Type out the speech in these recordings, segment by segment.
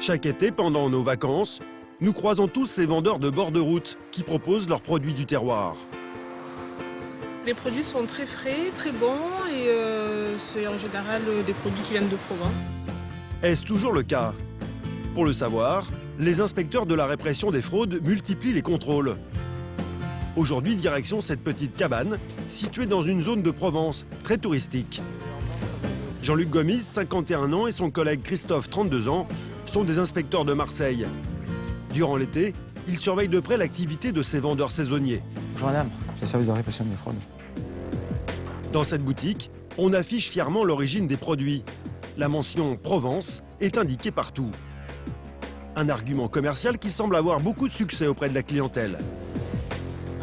Chaque été, pendant nos vacances, nous croisons tous ces vendeurs de bord de route qui proposent leurs produits du terroir. Les produits sont très frais, très bons et c'est en général des produits qui viennent de Provence. Est-ce toujours le cas? Pour le savoir, les inspecteurs de la répression des fraudes multiplient les contrôles. Aujourd'hui, direction cette petite cabane, située dans une zone de Provence très touristique. Jean-Luc Gomis, 51 ans, et son collègue Christophe, 32 ans, sont des inspecteurs de Marseille. Durant l'été, ils surveillent de près l'activité de ces vendeurs saisonniers. Bonjour madame, c'est le service de répression des fraudes. Dans cette boutique, on affiche fièrement l'origine des produits. La mention Provence est indiquée partout. Un argument commercial qui semble avoir beaucoup de succès auprès de la clientèle.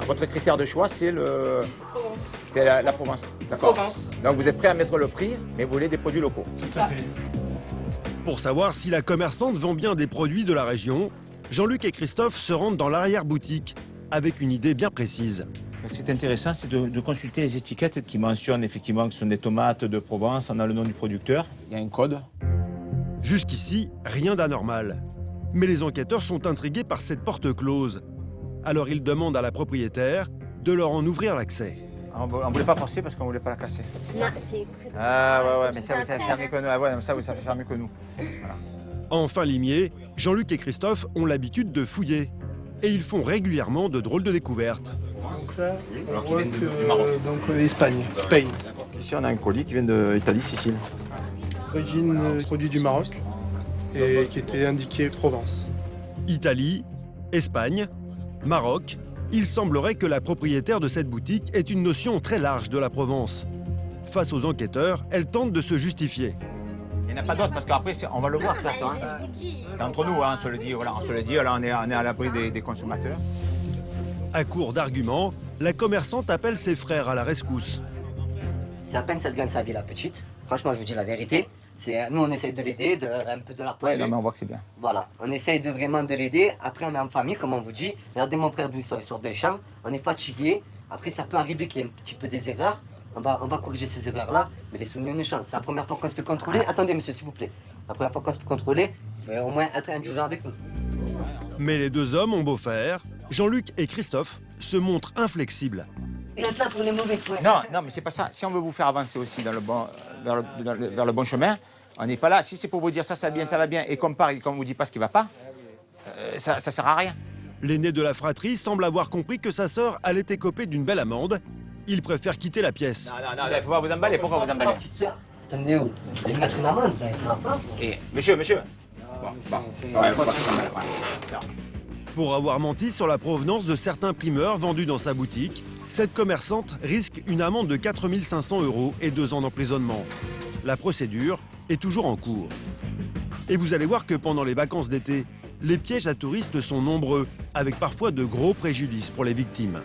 Votre critère de choix, c'est la Provence. D'accord. Donc vous êtes prêt à mettre le prix, mais vous voulez des produits locaux. Tout à fait. Pour savoir si la commerçante vend bien des produits de la région, Jean-Luc et Christophe se rendent dans l'arrière-boutique avec une idée bien précise. Ce qui est intéressant, c'est de consulter les étiquettes qui mentionnent effectivement que ce sont des tomates de Provence, on a le nom du producteur, il y a un code. Jusqu'ici, rien d'anormal. Mais les enquêteurs sont intrigués par cette porte close. Alors ils demandent à la propriétaire de leur en ouvrir l'accès. On ne voulait pas forcer parce qu'on ne voulait pas la casser. Non, c'est... Ah ouais, mais ça vous savez faire mieux que nous. Ah ouais, ça vous savez faire mieux que nous. Voilà. Enfin limiers, Jean-Luc et Christophe ont l'habitude de fouiller. Et ils font régulièrement de drôles de découvertes. Donc là, on voit que Espagne, Spain. Ici, on a un colis qui vient d'Italie, Sicile. Origine produit du Maroc et qui était indiqué Provence. Italie, Espagne, Maroc, il semblerait que la propriétaire de cette boutique ait une notion très large de la Provence. Face aux enquêteurs, elle tente de se justifier. Il n'y en a pas d'autres parce qu'après, on va le voir de toute façon. Hein. C'est entre nous, hein, on se le dit. Voilà, on se le dit, là, on est à l'abri des consommateurs. À court d'arguments, la commerçante appelle ses frères à la rescousse. C'est à peine ça gagne sa vie, la petite. Franchement, je vous dis la vérité. Nous, on essaye de l'aider, un peu de la pousser. Ouais, non, mais on voit que c'est bien. Voilà, on essaye vraiment de l'aider. Après, on est en famille, comme on vous dit. Regardez mon frère d'où il sort des champs. On est fatigué. Après, ça peut arriver qu'il y ait un petit peu des erreurs. On va corriger ces erreurs-là, mais laissez-nous une chance. C'est la première fois qu'on se fait contrôler. Attendez, monsieur, s'il vous plaît. La première fois qu'on se fait contrôler, il faut au moins être indulgent avec nous. Mais les deux hommes ont beau faire, Jean-Luc et Christophe se montrent inflexibles. Vous êtes là pour les mauvais points. Non, mais c'est pas ça. Si on veut vous faire avancer aussi vers le bon chemin, on n'est pas là. Si c'est pour vous dire ça va bien, et qu'on ne vous dit pas ce qui va pas, ça sert à rien. L'aîné de la fratrie semble avoir compris que sa sœur allait écoper d'une belle amende. Il préfère quitter la pièce. Non, il faut pas vous emballer. Pourquoi vous emballez? Petite sœur, attendez où? Vous allez mettre une amende, ça va pas. Et monsieur. Bon. Ouais, faut pas que ça s'emballe, voilà. Pour avoir menti sur la provenance de certains primeurs vendus dans sa boutique, cette commerçante risque une amende de 4 500 € et 2 ans d'emprisonnement. La procédure est toujours en cours. Et vous allez voir que pendant les vacances d'été, les pièges à touristes sont nombreux, avec parfois de gros préjudices pour les victimes.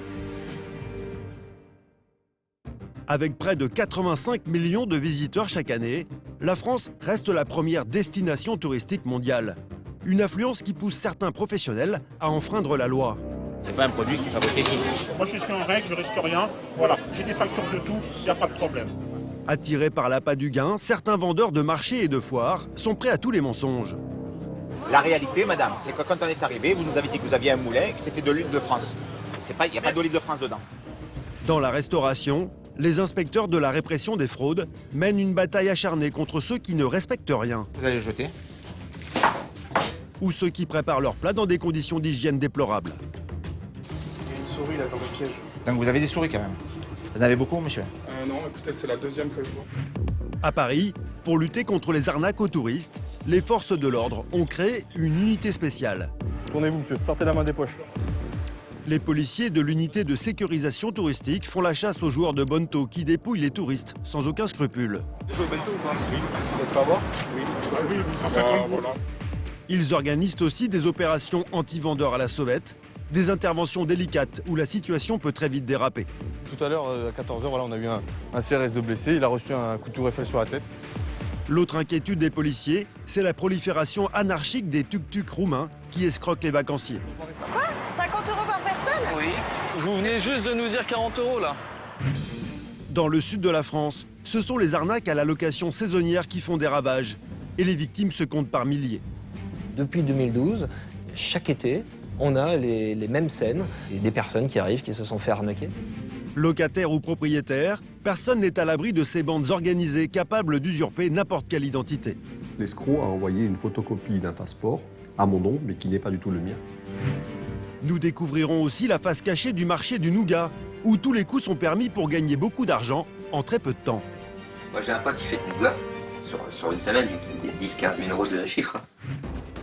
Avec près de 85 millions de visiteurs chaque année, la France reste la première destination touristique mondiale. Une affluence qui pousse certains professionnels à enfreindre la loi. C'est pas un produit qui est fabriqué ici. Moi je suis en règle, je risque rien. Voilà, j'ai des factures de tout, il n'y a pas de problème. Attirés par l'appât du gain, certains vendeurs de marchés et de foires sont prêts à tous les mensonges. La réalité, madame, c'est que quand on est arrivé, vous nous avez dit que vous aviez un moulin et que c'était de l'huile de France. Il n'y a pas d'olive de France dedans. Dans la restauration, les inspecteurs de la répression des fraudes mènent une bataille acharnée contre ceux qui ne respectent rien. Vous allez le jeter. Ou ceux qui préparent leurs plats dans des conditions d'hygiène déplorables. Il y a une souris là dans le piège. Donc vous avez des souris quand même. Vous en avez beaucoup, monsieur? Non, écoutez, c'est la deuxième que je vois. À Paris, pour lutter contre les arnaques aux touristes, les forces de l'ordre ont créé une unité spéciale. Tournez-vous, monsieur, sortez la main des poches. Les policiers de l'unité de sécurisation touristique font la chasse aux joueurs de bonneteau qui dépouillent les touristes sans aucun scrupule. Oui, 150 boules. Ils organisent aussi des opérations anti-vendeurs à la sauvette, des interventions délicates où la situation peut très vite déraper. Tout à l'heure, à 14h, on a eu un CRS de blessé. Il a reçu un coup de tour Eiffel sur la tête. L'autre inquiétude des policiers, c'est la prolifération anarchique des tuk-tuk roumains qui escroquent les vacanciers. Quoi? 50 € par personne? Oui. Vous venez juste de nous dire 40 € là. Dans le sud de la France, ce sont les arnaques à la location saisonnière qui font des ravages. Et les victimes se comptent par milliers. Depuis 2012, chaque été, on a les mêmes scènes, et des personnes qui arrivent, qui se sont fait arnaquer. Locataire ou propriétaire, personne n'est à l'abri de ces bandes organisées capables d'usurper n'importe quelle identité. L'escroc a envoyé une photocopie d'un passeport à mon nom, mais qui n'est pas du tout le mien. Nous découvrirons aussi la face cachée du marché du nougat, où tous les coups sont permis pour gagner beaucoup d'argent en très peu de temps. Moi j'ai un pote qui fait du nougat sur une semaine, il fait 10-15 000 euros de chiffre.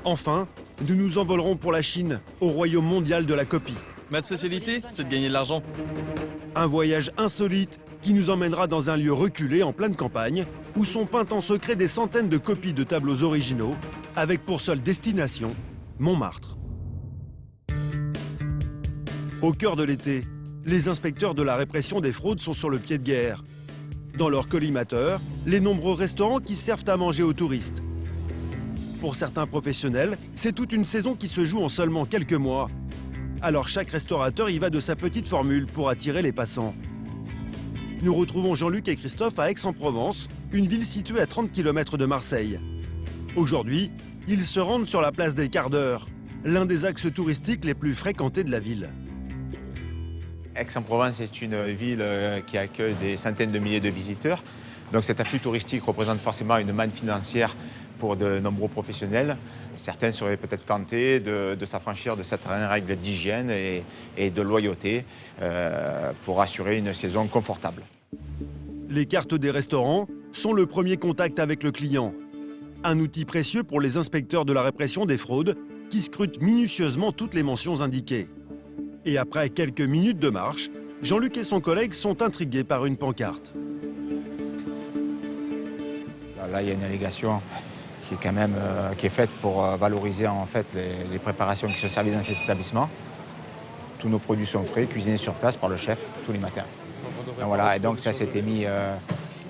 Enfin, nous nous envolerons pour la Chine, au royaume mondial de la copie. Ma spécialité, c'est de gagner de l'argent. Un voyage insolite qui nous emmènera dans un lieu reculé en pleine campagne, où sont peintes en secret des centaines de copies de tableaux originaux, avec pour seule destination Montmartre. Au cœur de l'été, les inspecteurs de la répression des fraudes sont sur le pied de guerre. Dans leur collimateur, les nombreux restaurants qui servent à manger aux touristes. Pour certains professionnels, c'est toute une saison qui se joue en seulement quelques mois. Alors chaque restaurateur y va de sa petite formule pour attirer les passants. Nous retrouvons Jean-Luc et Christophe à Aix-en-Provence, une ville située à 30 km de Marseille. Aujourd'hui, ils se rendent sur la place des Quarts d'Heure, l'un des axes touristiques les plus fréquentés de la ville. Aix-en-Provence est une ville qui accueille des centaines de milliers de visiteurs. Donc cet afflux touristique représente forcément une manne financière pour de nombreux professionnels. Certains seraient peut-être tentés de s'affranchir de certaines règles d'hygiène et de loyauté pour assurer une saison confortable. Les cartes des restaurants sont le premier contact avec le client. Un outil précieux pour les inspecteurs de la répression des fraudes qui scrutent minutieusement toutes les mentions indiquées. Et après quelques minutes de marche, Jean-Luc et son collègue sont intrigués par une pancarte. Là, il y a une allégation qui est quand même qui est faite pour valoriser en fait les préparations qui sont servies dans cet établissement. Tous nos produits sont frais, cuisinés sur place par le chef tous les matins. Donc, voilà, et donc ça s'était mis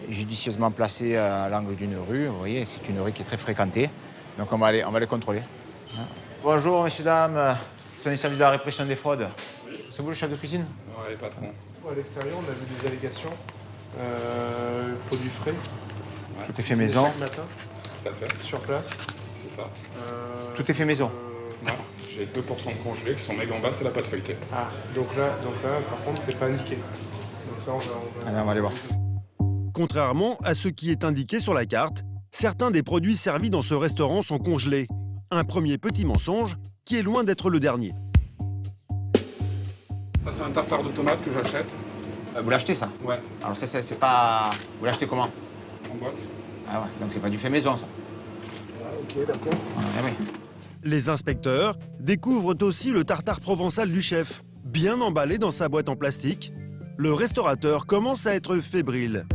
judicieusement placé à l'angle d'une rue. Vous voyez, c'est une rue qui est très fréquentée. Donc on va les contrôler. Bonjour messieurs, dames. C'est les services de la répression des fraudes. C'est vous le chef de cuisine? Oui, patron. À l'extérieur, on a vu des allégations. Produits frais. Tout est fait maison. Chaque matin. Tout à fait. Sur place. C'est ça. Tout est fait maison. Non, j'ai 2% de congelés qui sont méga en bas, c'est la pâte feuilletée. Ah, donc là, par contre, c'est pas indiqué. Donc ça, Allez, on va aller voir. Contrairement à ce qui est indiqué sur la carte, certains des produits servis dans ce restaurant sont congelés. Un premier petit mensonge qui est loin d'être le dernier. Ça, c'est un tartare de tomates que j'achète. Vous l'achetez, ça? Ouais. Alors ça, c'est pas... Vous l'achetez comment? En boîte. Ah ouais, donc c'est pas du fait maison, ça. Ah, ok, d'accord. Ah, oui. Les inspecteurs découvrent aussi le tartare provençal du chef. Bien emballé dans sa boîte en plastique, le restaurateur commence à être fébrile.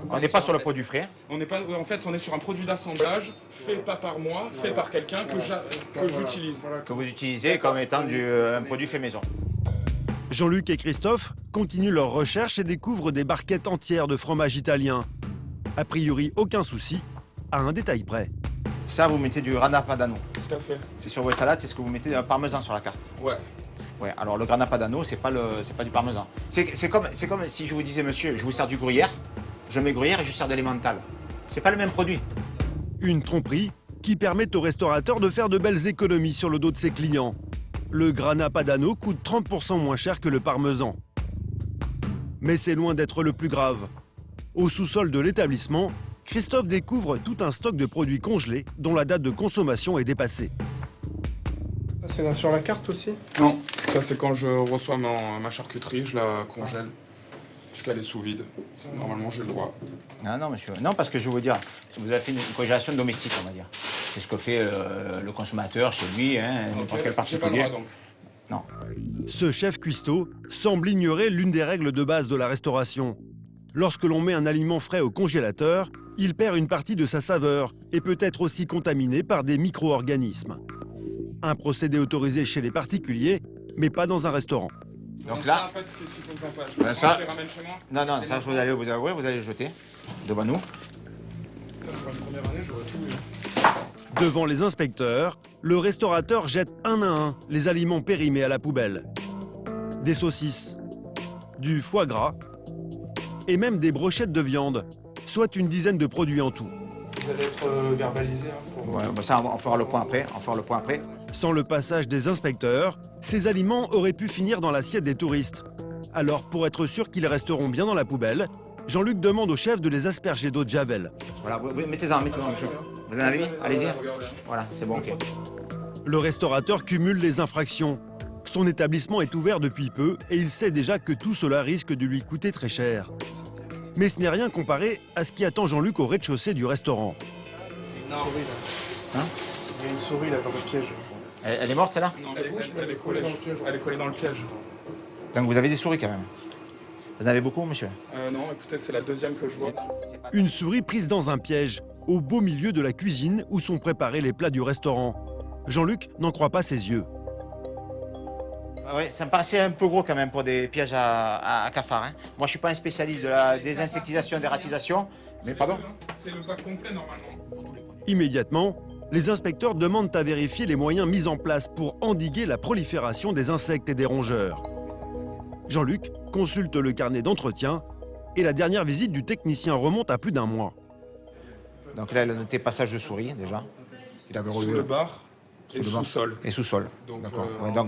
On n'est pas sur le produit frais. On n'est pas, en fait, on est sur un produit d'assemblage fait pas par moi, fait par quelqu'un que j'utilise. Que vous utilisez comme étant un produit fait maison. Jean-Luc et Christophe continuent leurs recherches et découvrent des barquettes entières de fromage italien. A priori, aucun souci, à un détail près. Ça, vous mettez du grana padano. Tout à fait. C'est sur votre salade, c'est ce que vous mettez un parmesan sur la carte. Ouais. Ouais, alors le grana padano, c'est pas du parmesan. C'est comme si je vous disais, monsieur, je vous sers du gruyère, je mets gruyère et je sers de l'emmental. C'est pas le même produit. Une tromperie qui permet au restaurateur de faire de belles économies sur le dos de ses clients. Le grana padano coûte 30% moins cher que le parmesan. Mais c'est loin d'être le plus grave. Au sous-sol de l'établissement, Christophe découvre tout un stock de produits congelés dont la date de consommation est dépassée. Ça, c'est sur la carte aussi? Non, ça c'est quand je reçois ma charcuterie, je la congèle jusqu'à les sous vide. Normalement, j'ai le droit. Ah non, monsieur. Non, parce que je vais vous dire, vous avez fait une congélation domestique, on va dire. C'est ce que fait le consommateur chez lui, n'importe quel particulier. J'ai pas le droit, donc. Non. Ce chef cuistot semble ignorer l'une des règles de base de la restauration. Lorsque l'on met un aliment frais au congélateur, il perd une partie de sa saveur et peut être aussi contaminé par des micro-organismes. Un procédé autorisé chez les particuliers, mais pas dans un restaurant. Donc là, ça, en fait, qu'est-ce qu'il faut que j'en fasse? Ben ça, je les ramène chez moi? Non, ça, vous allez le jeter devant nous. Ça, pour une première année, j'aurais tout eu. Devant les inspecteurs, le restaurateur jette un à un les aliments périmés à la poubelle. Des saucisses, du foie gras et même des brochettes de viande, soit une dizaine de produits en tout. Vous allez être verbalisé. Ouais, ça, on fera le point après. Sans le passage des inspecteurs, ces aliments auraient pu finir dans l'assiette des touristes. Alors, pour être sûr qu'ils resteront bien dans la poubelle, Jean-Luc demande au chef de les asperger d'eau de javel. Voilà, mettez-en, monsieur. Vous en avez mis? Allez-y. Voilà, c'est bon, ok. Le restaurateur cumule les infractions. Son établissement est ouvert depuis peu et il sait déjà que tout cela risque de lui coûter très cher. Mais ce n'est rien comparé à ce qui attend Jean-Luc au rez-de-chaussée du restaurant. Il y a une souris là. Hein? Il y a une souris là dans le piège. Elle est morte, celle-là? Non, elle est collée dans le piège. Donc vous avez des souris quand même. Vous en avez beaucoup, monsieur? Non, écoutez, c'est la deuxième que je vois. Une souris prise dans un piège, au beau milieu de la cuisine où sont préparés les plats du restaurant. Jean-Luc n'en croit pas ses yeux. Oui, ça me paraissait un peu gros quand même pour des pièges à cafards. Hein. Moi, je ne suis pas un spécialiste de la désinsectisation, dératisation, mais pardon? C'est le pack complet normalement. Immédiatement, les inspecteurs demandent à vérifier les moyens mis en place pour endiguer la prolifération des insectes et des rongeurs. Jean-Luc consulte le carnet d'entretien et la dernière visite du technicien remonte à plus d'1 mois. Donc là, il a noté passage de souris déjà. Il avait Sous le bar et sous-sol. Et sous-sol. Donc,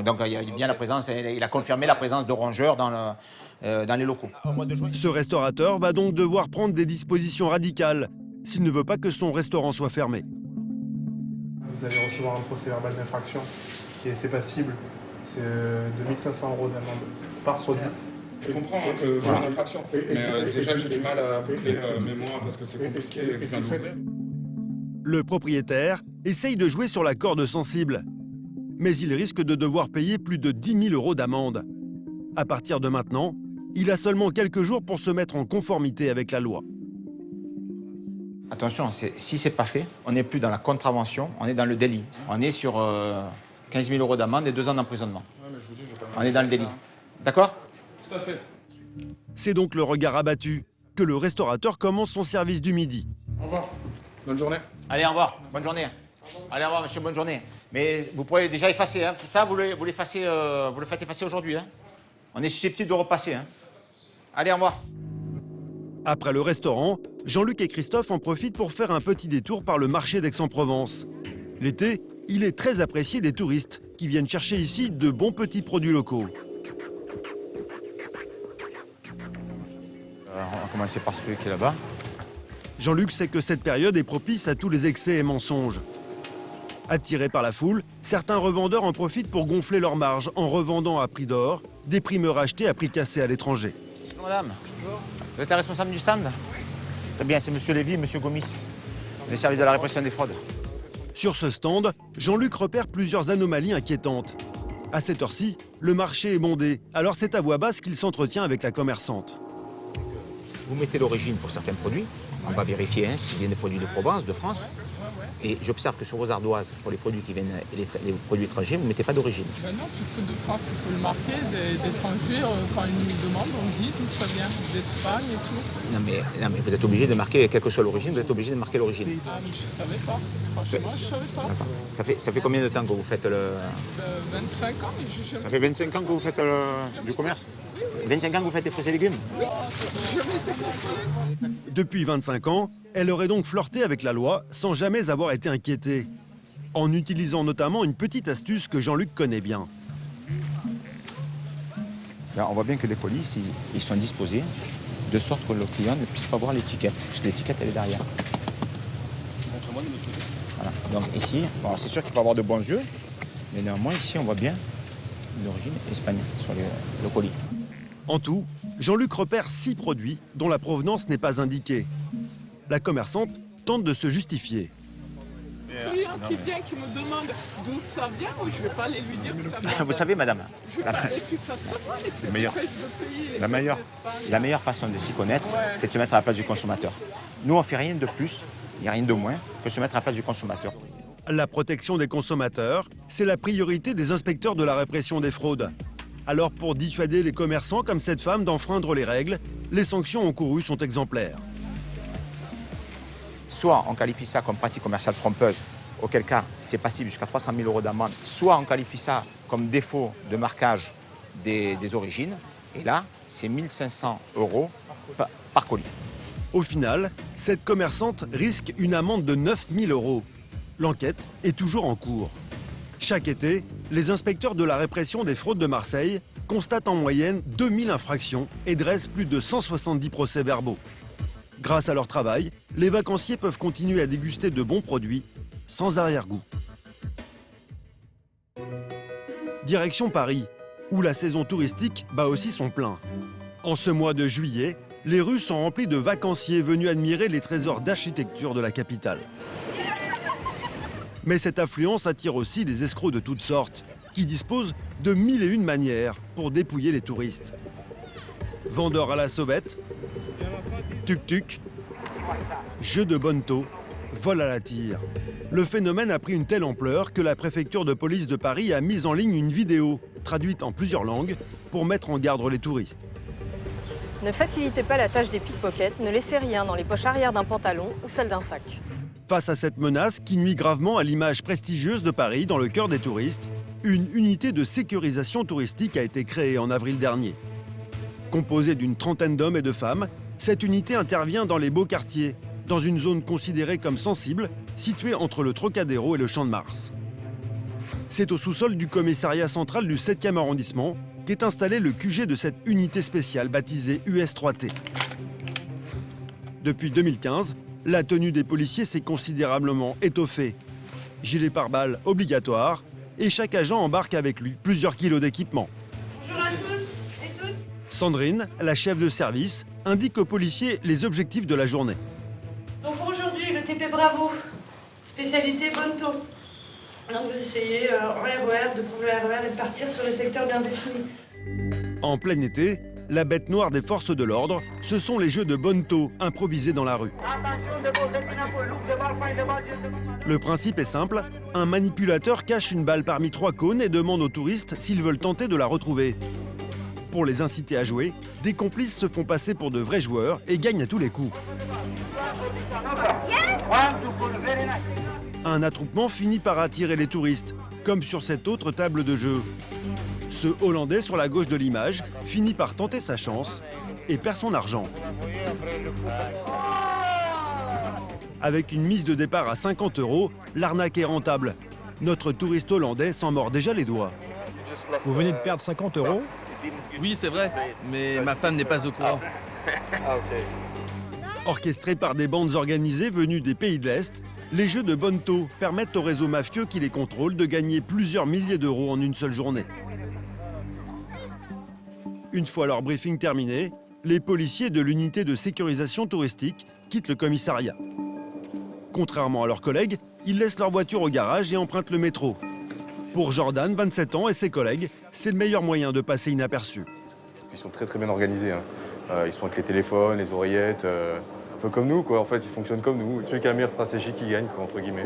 donc il y a bien la présence, il a confirmé la présence de rongeurs dans les locaux. Ce restaurateur va donc devoir prendre des dispositions radicales s'il ne veut pas que son restaurant soit fermé. Vous allez recevoir un procès-verbal d'infraction qui est assez passible. C'est 2500 € d'amende par produit. Je comprends que j'ai une infraction, mais déjà j'ai du mal à boucler mes mois parce que c'est compliqué et que je viens d'ouvrir. Le propriétaire essaye de jouer sur la corde sensible, mais il risque de devoir payer plus de 10 000 € d'amende. À partir de maintenant, il a seulement quelques jours pour se mettre en conformité avec la loi. Attention, si c'est pas fait, on n'est plus dans la contravention, on est dans le délit. On est sur 15 000 € d'amende et 2 ans d'emprisonnement. On est dans le délit. D'accord? Tout à fait. C'est donc le regard abattu que le restaurateur commence son service du midi. Au revoir. Bonne journée. Allez, au revoir. Bonne journée. Allez, au revoir, monsieur. Bonne journée. Mais vous pourrez déjà effacer. Hein. Ça, vous le faites effacer aujourd'hui. Hein. On est susceptible de repasser. Hein. Allez, au revoir. Après le restaurant, Jean-Luc et Christophe en profitent pour faire un petit détour par le marché d'Aix-en-Provence. L'été, il est très apprécié des touristes qui viennent chercher ici de bons petits produits locaux. On va commencer par celui qui est là-bas. Jean-Luc sait que cette période est propice à tous les excès et mensonges. Attirés par la foule, certains revendeurs en profitent pour gonfler leurs marges en revendant à prix d'or des primeurs achetés à prix cassé à l'étranger. Madame, vous êtes la responsable du stand? Très bien, c'est monsieur Lévy et monsieur Gomis, les services de la répression des fraudes. Sur ce stand, Jean-Luc repère plusieurs anomalies inquiétantes. À cette heure-ci, le marché est bondé, alors c'est à voix basse qu'il s'entretient avec la commerçante. Vous mettez l'origine pour certains produits. On va vérifier s'ils viennent des produits de Provence, de France. Et j'observe que sur vos ardoises, pour les produits qui viennent, les produits étrangers, vous ne mettez pas d'origine. Ben non, puisque de France, il faut le marquer. D'étrangers, quand ils nous demandent, on dit d'où ça vient, d'Espagne et tout. Non mais vous êtes obligé de marquer, quelle que soit l'origine, vous êtes obligé de marquer l'origine. Ah, mais je ne savais pas. Franchement, je ne savais pas. Ça fait combien de temps que vous faites le... 25 ans, mais je jamais... Ça fait 25 ans que vous faites du commerce? 25 ans que vous faites des fruits et légumes? Oui, jamais été contrôlé. Depuis 25 ans, elle aurait donc flirté avec la loi sans jamais avoir été inquiétée. En utilisant notamment une petite astuce que Jean-Luc connaît bien. Là, on voit bien que les colis, ils sont disposés de sorte que le client ne puisse pas voir l'étiquette, puisque l'étiquette, elle est derrière. Voilà. Donc ici, bon, c'est sûr qu'il faut avoir de bons yeux, mais néanmoins, ici, on voit bien l'origine espagnole sur le colis. En tout, Jean-Luc repère 6 produits dont la provenance n'est pas indiquée. La commerçante tente de se justifier. Client qui vient, qui me demande d'où ça vient, moi je ne vais pas aller lui dire que ça vient. Vous savez, madame, Je vais pas aller que ça se voit, mais pourquoi je veux payer la meilleure façon de s'y connaître, c'est de se mettre à la place du consommateur. Nous, on ne fait rien de plus, il n'y a rien de moins que se mettre à la place du consommateur. La protection des consommateurs, c'est la priorité des inspecteurs de la répression des fraudes. Alors pour dissuader les commerçants comme cette femme d'enfreindre les règles, les sanctions encourues sont exemplaires. Soit on qualifie ça comme pratique commerciale trompeuse, auquel cas c'est passible jusqu'à 300 000 € d'amende, soit on qualifie ça comme défaut de marquage des origines, et là c'est 1 500 € par colis. Au final, cette commerçante risque une amende de 9 000 €. L'enquête est toujours en cours. Chaque été, les inspecteurs de la répression des fraudes de Marseille constatent en moyenne 2000 infractions et dressent plus de 170 procès-verbaux. Grâce à leur travail, les vacanciers peuvent continuer à déguster de bons produits sans arrière-goût. Direction Paris, où la saison touristique bat aussi son plein. En ce mois de juillet, les rues sont remplies de vacanciers venus admirer les trésors d'architecture de la capitale. Mais cette affluence attire aussi des escrocs de toutes sortes, qui disposent de 1001 manières pour dépouiller les touristes. Vendeurs à la sauvette, tuk-tuk, jeux de bonneteau, vol à la tire. Le phénomène a pris une telle ampleur que la préfecture de police de Paris a mis en ligne une vidéo, traduite en plusieurs langues, pour mettre en garde les touristes. Ne facilitez pas la tâche des pickpockets, ne laissez rien dans les poches arrière d'un pantalon ou celle d'un sac. Face à cette menace qui nuit gravement à l'image prestigieuse de Paris dans le cœur des touristes, une unité de sécurisation touristique a été créée en avril dernier. Composée d'une trentaine d'hommes et de femmes, cette unité intervient dans les beaux quartiers, dans une zone considérée comme sensible, située entre le Trocadéro et le Champ de Mars. C'est au sous-sol du commissariat central du 7e arrondissement qu'est installé le QG de cette unité spéciale baptisée US3T. Depuis 2015, la tenue des policiers s'est considérablement étoffée. Gilet pare-balles obligatoire et chaque agent embarque avec lui plusieurs kilos d'équipement. Bonjour à tous et toutes. Sandrine, la chef de service, indique aux policiers les objectifs de la journée. Donc pour aujourd'hui, le TP Bravo, spécialité Bonneteau. Donc vous essayez en RER, de prendre le RER et de partir sur les secteurs bien définis. En plein été, la bête noire des forces de l'ordre, ce sont les jeux de bonneteau improvisés dans la rue. Le principe est simple, un manipulateur cache une balle parmi 3 cônes et demande aux touristes s'ils veulent tenter de la retrouver. Pour les inciter à jouer, des complices se font passer pour de vrais joueurs et gagnent à tous les coups. Un attroupement finit par attirer les touristes, comme sur cette autre table de jeu. Ce Hollandais sur la gauche de l'image finit par tenter sa chance et perd son argent. Avec une mise de départ à 50 €, l'arnaque est rentable. Notre touriste hollandais s'en mord déjà les doigts. Vous venez de perdre 50 €? Oui, c'est vrai, mais ma femme n'est pas au courant. Orchestrés par des bandes organisées venues des pays de l'Est, les jeux de bonneteau permettent aux réseaux mafieux qui les contrôlent de gagner plusieurs milliers d'euros en une seule journée. Une fois leur briefing terminé, les policiers de l'unité de sécurisation touristique quittent le commissariat. Contrairement à leurs collègues, ils laissent leur voiture au garage et empruntent le métro. Pour Jordan, 27 ans, et ses collègues, c'est le meilleur moyen de passer inaperçu. Ils sont très bien organisés. Ils sont avec les téléphones, les oreillettes, un peu comme nous, quoi. En fait, ils fonctionnent comme nous. Celui qui a la meilleure stratégie qui gagne, quoi, entre guillemets.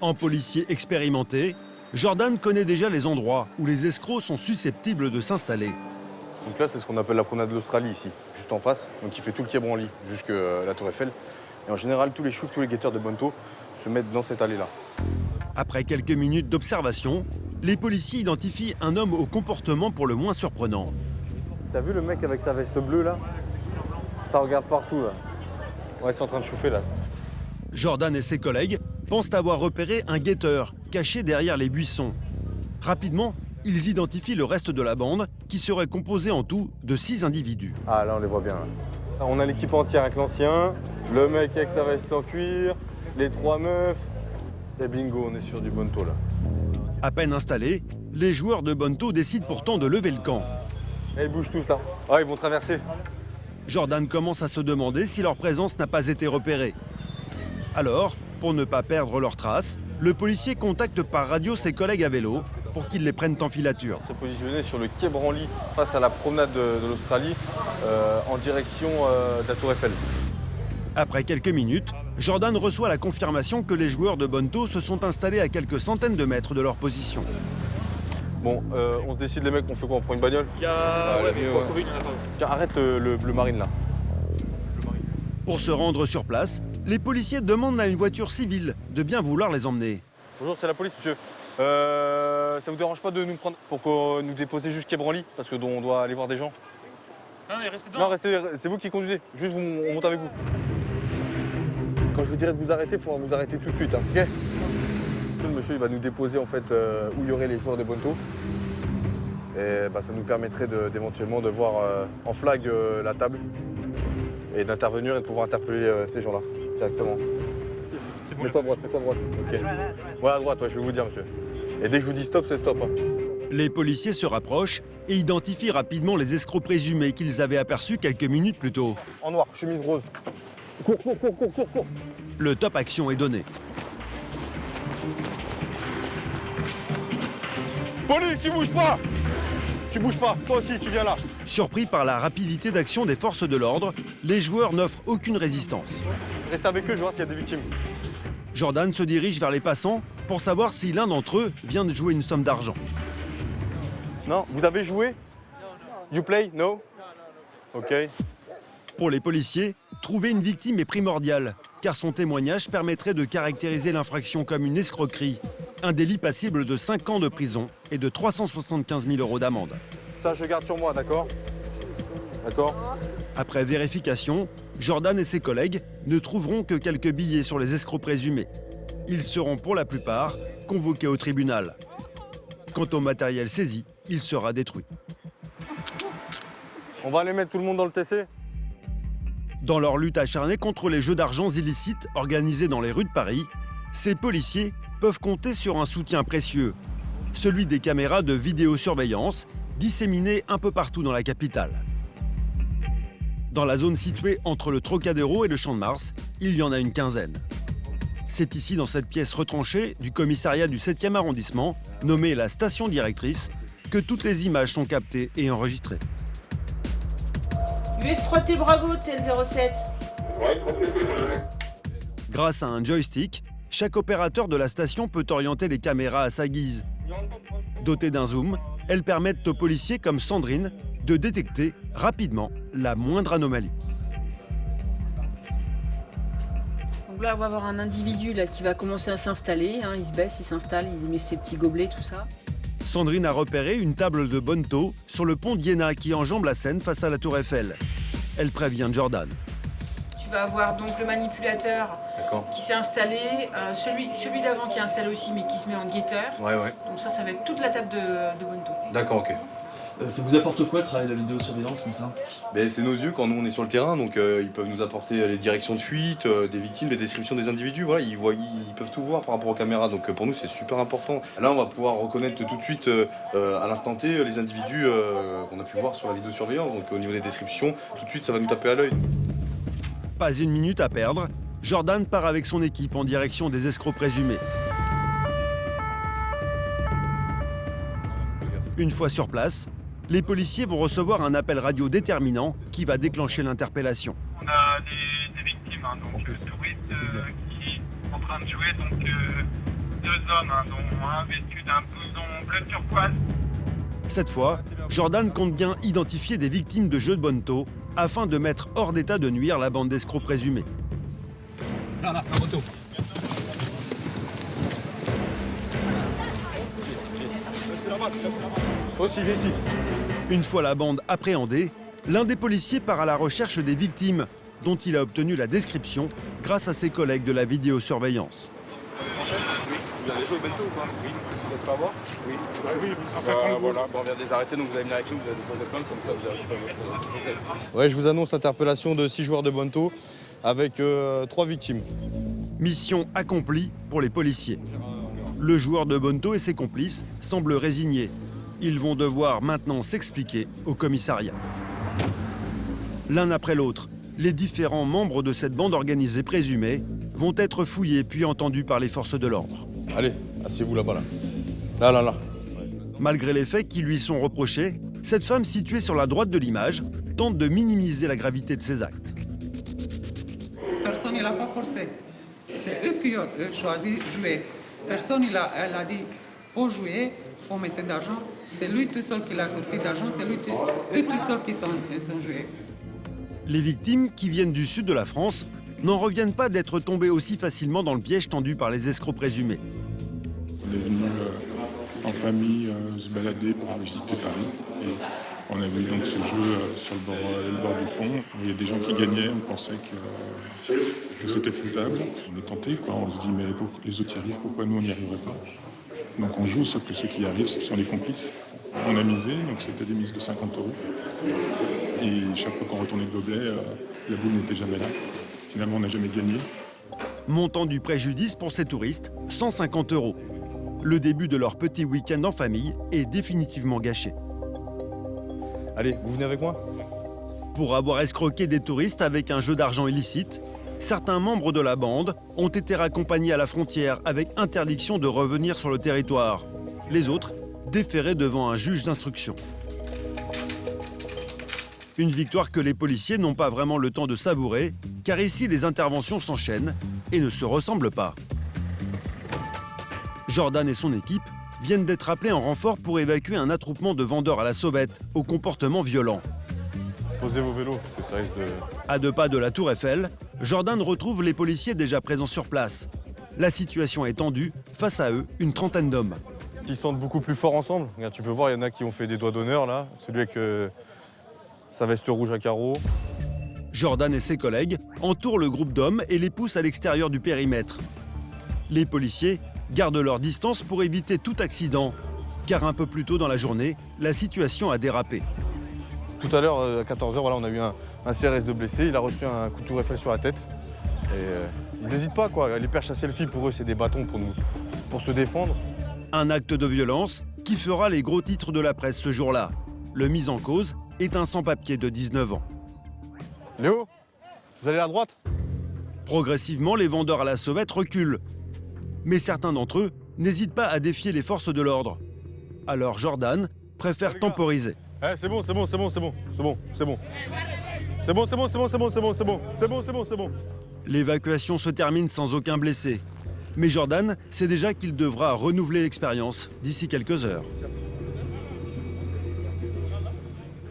En policier expérimenté, Jordan connaît déjà les endroits où les escrocs sont susceptibles de s'installer. Donc là, c'est ce qu'on appelle la promenade de l'Australie, ici, juste en face. Donc il fait tout le quai Branly, jusqu'à la Tour Eiffel. Et en général, tous les choufs, tous les guetteurs de bonneteau se mettent dans cette allée-là. Après quelques minutes d'observation, les policiers identifient un homme au comportement pour le moins surprenant. T'as vu le mec avec sa veste bleue, là? Ça regarde partout, là. Ouais, c'est en train de chauffer, là. Jordan et ses collègues pensent avoir repéré un guetteur caché derrière les buissons. Rapidement, ils identifient le reste de la bande, qui serait composée en tout de 6 individus. Ah, là, on les voit bien. Là. On a l'équipe entière avec l'ancien, le mec avec sa veste en cuir, les 3 meufs, et bingo, on est sur du bonneteau, là. À peine installés, les joueurs de bonneteau décident pourtant de lever le camp. Et ils bougent tous, là. Ah, ils vont traverser. Jordan commence à se demander si leur présence n'a pas été repérée. Alors, pour ne pas perdre leurs traces, le policier contacte par radio ses collègues à vélo pour qu'ils les prennent en filature. On s'est positionné sur le quai Branly face à la promenade de l'Australie en direction de la Tour Eiffel. Après quelques minutes, Jordan reçoit la confirmation que les joueurs de bonneteau se sont installés à quelques centaines de mètres de leur position. Bon, on se décide les mecs, on fait quoi? On prend une bagnole? Il faut trouver une attente. Tiens, arrête le bleu marine là. Pour se rendre sur place, les policiers demandent à une voiture civile de bien vouloir les emmener. Bonjour, c'est la police, monsieur. Ça vous dérange pas de nous prendre pour nous déposer jusqu'à Branly? Parce que on doit aller voir des gens. Non, mais restez dedans. Non, restez, c'est vous qui conduisez. Juste, on monte avec vous. Quand je vous dirai de vous arrêter, il faudra vous arrêter tout de suite. Hein. Ok. Le monsieur il va nous déposer en fait où il y aurait les joueurs de Bonto. Et ça nous permettrait d'éventuellement de voir en flag la table et d'intervenir et de pouvoir interpeller ces gens-là directement. C'est bon. Mets-toi à droite, mets-toi à droite. Ok. Ouais, à droite, ouais, je vais vous dire, monsieur. Et dès que je vous dis stop, c'est stop. Hein. Les policiers se rapprochent et identifient rapidement les escrocs présumés qu'ils avaient aperçus quelques minutes plus tôt. En noir, chemise rose. Cours. Le top action est donné. Police, tu bouges pas! Tu bouges pas, toi aussi, tu viens là. Surpris par la rapidité d'action des forces de l'ordre, les joueurs n'offrent aucune résistance. Restez avec eux, je vois s'il y a des victimes. Jordan se dirige vers les passants pour savoir si l'un d'entre eux vient de jouer une somme d'argent. Non, vous avez joué? You play? No? Ok. Pour les policiers, trouver une victime est primordial, car son témoignage permettrait de caractériser l'infraction comme une escroquerie, un délit passible de 5 ans de prison et de 375 000 € d'amende. Ça, je garde sur moi, d'accord? D'accord? Après vérification, Jordan et ses collègues ne trouveront que quelques billets sur les escrocs présumés. Ils seront pour la plupart convoqués au tribunal. Quant au matériel saisi, il sera détruit. On va aller mettre tout le monde dans le TC? Dans leur lutte acharnée contre les jeux d'argent illicites organisés dans les rues de Paris, ces policiers peuvent compter sur un soutien précieux, celui des caméras de vidéosurveillance disséminées un peu partout dans la capitale. Dans la zone située entre le Trocadéro et le Champ de Mars, il y en a une quinzaine. C'est ici, dans cette pièce retranchée du commissariat du 7e arrondissement, nommée la station directrice, que toutes les images sont captées et enregistrées. US3T Bravo, TL07. Grâce à un joystick, chaque opérateur de la station peut orienter les caméras à sa guise. Dotées d'un zoom, elles permettent aux policiers comme Sandrine de détecter rapidement la moindre anomalie. Donc là, on va avoir un individu là, qui va commencer à s'installer. Hein, il se baisse, il s'installe, il met ses petits gobelets, tout ça. Sandrine a repéré une table de Bonto sur le pont d'Iéna qui enjambe la Seine face à la Tour Eiffel. Elle prévient Jordan. Tu vas avoir donc le manipulateur qui s'est installé, celui d'avant qui est installé aussi mais qui se met en guetteur. Ouais. Donc ça va être toute la table de Bonto. D'accord, ok. Ça vous apporte quoi le travail de la vidéosurveillance comme ça? C'est nos yeux quand nous on est sur le terrain, donc ils peuvent nous apporter les directions de fuite, des victimes, les descriptions des individus, voilà, ils peuvent tout voir par rapport aux caméras, donc pour nous c'est super important. Là on va pouvoir reconnaître tout de suite à l'instant T les individus qu'on a pu voir sur la vidéosurveillance, donc au niveau des descriptions, tout de suite ça va nous taper à l'œil. Pas une minute à perdre, Jordan part avec son équipe en direction des escrocs présumés. Une fois sur place, les policiers vont recevoir un appel radio déterminant qui va déclencher l'interpellation. On a des victimes, donc touristes qui sont en train de jouer, donc 2 hommes, dont un vêtu d'un blouson bleu turquoise. Cette fois, Jordan compte bien identifier des victimes de jeux de Bonto afin de mettre hors d'état de nuire la bande d'escrocs présumés. Là, un moto. Aussi, ici. Une fois la bande appréhendée, l'un des policiers part à la recherche des victimes, dont il a obtenu la description grâce à ses collègues de la vidéosurveillance. Vous avez joué au Bento ou pas? Oui. Vous n'êtes pas voir? Oui. Oui, 150 voilà. Bon, on vient de les arrêter, donc vous avez mis avec nous, vous avez déposé plainte, comme ça vous avez pas. Ouais, je vous annonce interpellation de 6 joueurs de Bonto avec 3 victimes. Mission accomplie pour les policiers. Le joueur de Bonto et ses complices semblent résignés. Ils vont devoir maintenant s'expliquer au commissariat. L'un après l'autre, les différents membres de cette bande organisée présumée vont être fouillés puis entendus par les forces de l'ordre. Allez, asseyez-vous là-bas, là. Là. Malgré les faits qui lui sont reprochés, cette femme située sur la droite de l'image tente de minimiser la gravité de ses actes. Personne ne l'a pas forcé. C'est eux qui ont choisi de jouer. Personne elle a dit faut jouer, faut mettre d'argent. C'est lui tout seul qui l'a sorti d'argent, c'est eux tout seuls qui sont joués. Les victimes, qui viennent du sud de la France, n'en reviennent pas d'être tombées aussi facilement dans le piège tendu par les escrocs présumés. On est venu en famille se balader pour visiter Paris. On a vu donc ce jeu sur le bord du pont. Il y a des gens qui gagnaient, on pensait que c'était faisable. On est tenté, quoi. On se dit mais les autres y arrivent, pourquoi nous on n'y arriverait pas? Donc on joue, sauf que ceux qui y arrivent, ce sont les complices. On a misé, donc c'était des mises de 50 €. Et chaque fois qu'on retournait le gobelet, la boule n'était jamais là. Finalement, on n'a jamais gagné. Montant du préjudice pour ces touristes, 150 €. Le début de leur petit week-end en famille est définitivement gâché. Allez, vous venez avec moi? Pour avoir escroqué des touristes avec un jeu d'argent illicite, certains membres de la bande ont été raccompagnés à la frontière avec interdiction de revenir sur le territoire. Les autres, déférés devant un juge d'instruction. Une victoire que les policiers n'ont pas vraiment le temps de savourer, car ici les interventions s'enchaînent et ne se ressemblent pas. Jordan et son équipe viennent d'être appelés en renfort pour évacuer un attroupement de vendeurs à la sauvette au comportement violent. Posez vos vélos, parce que ça risque de... À 2 pas de la Tour Eiffel, Jordan retrouve les policiers déjà présents sur place. La situation est tendue, face à eux, une trentaine d'hommes. Ils se sentent beaucoup plus forts ensemble. Regarde, tu peux voir, il y en a qui ont fait des doigts d'honneur là. Celui avec sa veste rouge à carreaux. Jordan et ses collègues entourent le groupe d'hommes et les poussent à l'extérieur du périmètre. Les policiers gardent leur distance pour éviter tout accident, car un peu plus tôt dans la journée, la situation a dérapé. Tout à l'heure, à 14h, voilà, on a eu un CRS de blessé. Il a reçu un coup de Tour Eiffel sur la tête. Et ils n'hésitent pas, quoi. Les perches à selfie, pour eux, c'est des bâtons pour se défendre. Un acte de violence qui fera les gros titres de la presse ce jour-là. Le mis en cause est un sans-papier de 19 ans. Léo, vous allez à droite? Progressivement, les vendeurs à la sauvette reculent. Mais certains d'entre eux n'hésitent pas à défier les forces de l'ordre. Alors Jordan préfère temporiser. C'est bon, c'est bon, c'est bon, c'est bon, c'est bon, c'est bon. C'est bon, c'est bon, c'est bon, c'est bon, c'est bon, c'est bon, c'est bon, c'est bon, c'est bon. L'évacuation se termine sans aucun blessé. Mais Jordan sait déjà qu'il devra renouveler l'expérience d'ici quelques heures.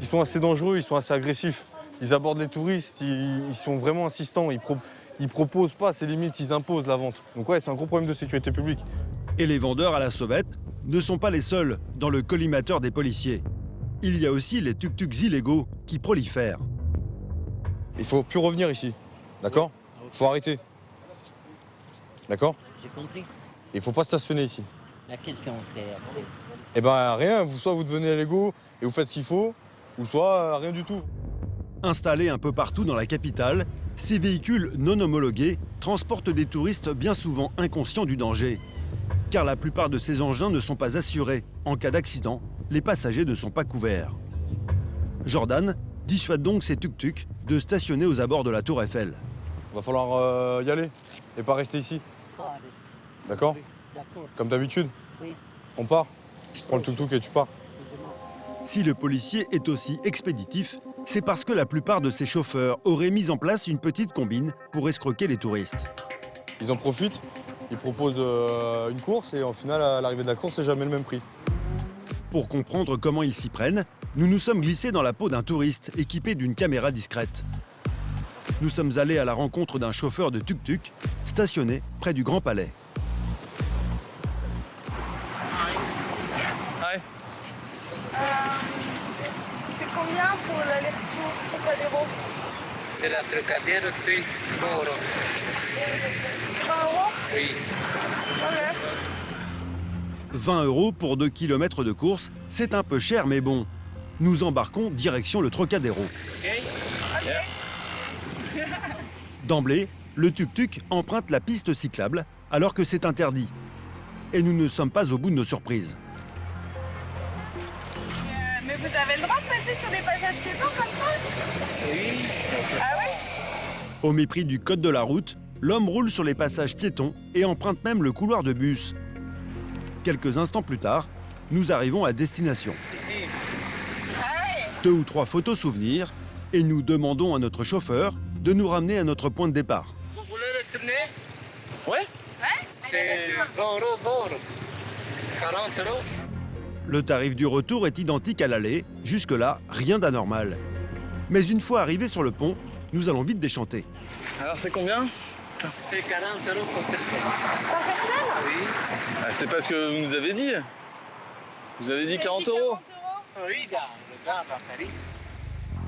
Ils sont assez dangereux, ils sont assez agressifs. Ils abordent les touristes, ils sont vraiment insistants. Ils proposent pas, c'est limite, ils imposent la vente. Donc ouais, c'est un gros problème de sécurité publique. Et les vendeurs à la sauvette ne sont pas les seuls dans le collimateur des policiers. Il y a aussi les tuk-tuks illégaux qui prolifèrent. Il faut plus revenir ici, d'accord? Il faut arrêter. D'accord? J'ai compris. Il faut pas stationner ici. Là, qu'est-ce qu'on fait après? Eh ben rien, soit vous devenez légaux et vous faites ce qu'il faut, ou soit rien du tout. Installés un peu partout dans la capitale, ces véhicules non homologués transportent des touristes bien souvent inconscients du danger. Car la plupart de ces engins ne sont pas assurés. En cas d'accident, les passagers ne sont pas couverts. Jordan dissuade donc ses tuk-tuks de stationner aux abords de la Tour Eiffel. Va falloir y aller et pas rester ici. D'accord? D'accord. Comme d'habitude? Oui. On part? Prends le tuk-tuk et tu pars. Si le policier est aussi expéditif, c'est parce que la plupart de ses chauffeurs auraient mis en place une petite combine pour escroquer les touristes. Ils en profitent, ils proposent une course et au final, à l'arrivée de la course, c'est jamais le même prix. Pour comprendre comment ils s'y prennent, nous nous sommes glissés dans la peau d'un touriste équipé d'une caméra discrète. Nous sommes allés à la rencontre d'un chauffeur de tuk-tuk stationné près du Grand Palais. Hi. C'est combien pour l'aller-retour Trocadéro? De la Trocadéro, 20 €. 20 €? Oui. Ok. 20 € pour 2 km de course, c'est un peu cher mais bon. Nous embarquons direction le Trocadéro. D'emblée, le tuk-tuk emprunte la piste cyclable alors que c'est interdit. Et nous ne sommes pas au bout de nos surprises. Mais vous avez le droit de passer sur des passages piétons comme ça? Oui. Ah oui? Au mépris du code de la route, l'homme roule sur les passages piétons et emprunte même le couloir de bus. Quelques instants plus tard, nous arrivons à destination. 2 ou 3 photos souvenirs et nous demandons à notre chauffeur de nous ramener à notre point de départ. Vous voulez retourner? Ouais. C'est 20 €, 40 €. Le tarif du retour est identique à l'aller, jusque-là, rien d'anormal. Mais une fois arrivés sur le pont, nous allons vite déchanter. Alors c'est combien? C'est 40 € pour personne. Par personne? Oui. C'est pas ce que vous nous avez dit. Vous avez dit 40 €.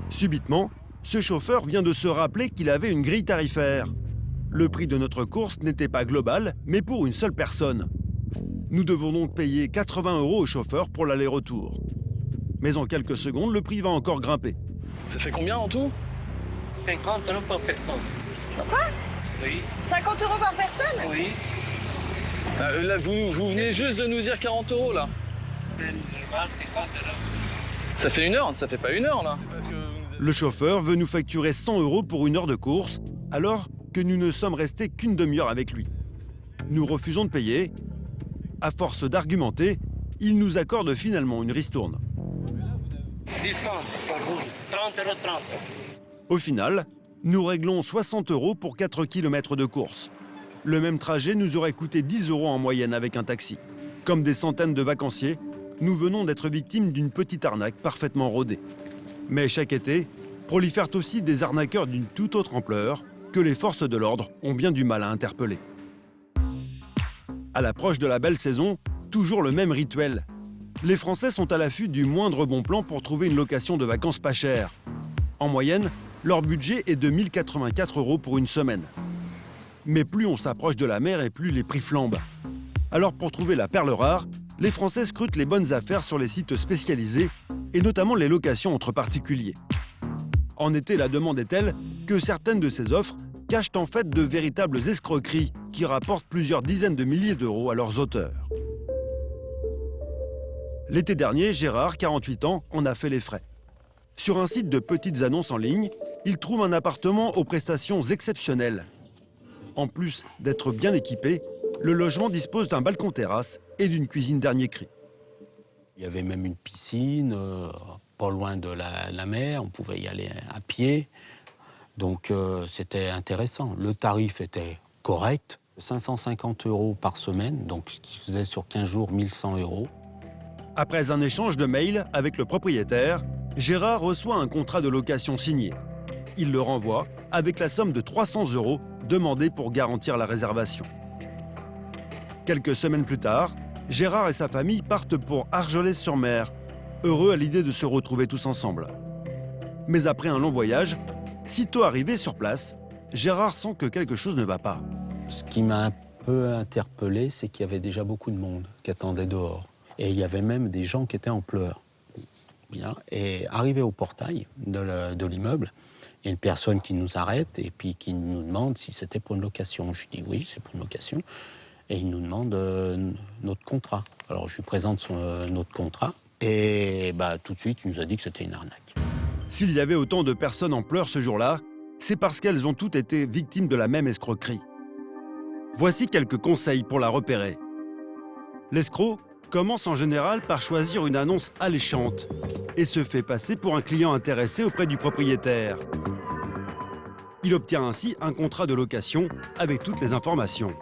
Subitement, ce chauffeur vient de se rappeler qu'il avait une grille tarifaire. Le prix de notre course n'était pas global, mais pour une seule personne. Nous devons donc payer 80 € au chauffeur pour l'aller-retour. Mais en quelques secondes, le prix va encore grimper. Ça fait combien en tout? 50 € par personne. Quoi? Oui. 50 € par personne? Oui. Là, vous venez juste de nous dire 40 € là. Ça fait 1 heure, ça fait pas 1 heure là. Le chauffeur veut nous facturer 100 € pour 1 heure de course, alors que nous ne sommes restés qu'une demi-heure avec lui. Nous refusons de payer. À force d'argumenter, il nous accorde finalement une ristourne. Discount pour vous, 30 € 30. Au final, nous réglons 60 € pour 4 km de course. Le même trajet nous aurait coûté 10 € en moyenne avec un taxi. Comme des centaines de vacanciers, nous venons d'être victimes d'une petite arnaque parfaitement rodée. Mais chaque été, prolifèrent aussi des arnaqueurs d'une toute autre ampleur que les forces de l'ordre ont bien du mal à interpeller. À l'approche de la belle saison, toujours le même rituel. Les Français sont à l'affût du moindre bon plan pour trouver une location de vacances pas chère. En moyenne, leur budget est de 1 084 € pour une semaine. Mais plus on s'approche de la mer et plus les prix flambent. Alors pour trouver la perle rare, les Français scrutent les bonnes affaires sur les sites spécialisés et notamment les locations entre particuliers. En été, la demande est telle que certaines de ces offres cachent en fait de véritables escroqueries qui rapportent plusieurs dizaines de milliers d'euros à leurs auteurs. L'été dernier, Gérard, 48 ans, en a fait les frais. Sur un site de petites annonces en ligne, il trouve un appartement aux prestations exceptionnelles. En plus d'être bien équipé, le logement dispose d'un balcon-terrasse et d'une cuisine dernier cri. Il y avait même une piscine, pas loin de la mer, on pouvait y aller à pied. Donc c'était intéressant. Le tarif était correct, 550 € par semaine, donc ce qui faisait sur 15 jours 1 100 €. Après un échange de mails avec le propriétaire, Gérard reçoit un contrat de location signé. Il le renvoie avec la somme de 300 € demandée pour garantir la réservation. Quelques semaines plus tard, Gérard et sa famille partent pour Argelès-sur-Mer, heureux à l'idée de se retrouver tous ensemble. Mais après un long voyage, sitôt arrivé sur place, Gérard sent que quelque chose ne va pas. Ce qui m'a un peu interpellé, c'est qu'il y avait déjà beaucoup de monde qui attendait dehors. Et il y avait même des gens qui étaient en pleurs. Bien. Et arrivé au portail de l'immeuble, il y a une personne qui nous arrête et puis qui nous demande si c'était pour une location. Je dis oui, c'est pour une location. Et il nous demande notre contrat. Alors je lui présente notre contrat et tout de suite, il nous a dit que c'était une arnaque. S'il y avait autant de personnes en pleurs ce jour-là, c'est parce qu'elles ont toutes été victimes de la même escroquerie. Voici quelques conseils pour la repérer. L'escroc commence en général par choisir une annonce alléchante et se fait passer pour un client intéressé auprès du propriétaire. Il obtient ainsi un contrat de location avec toutes les informations.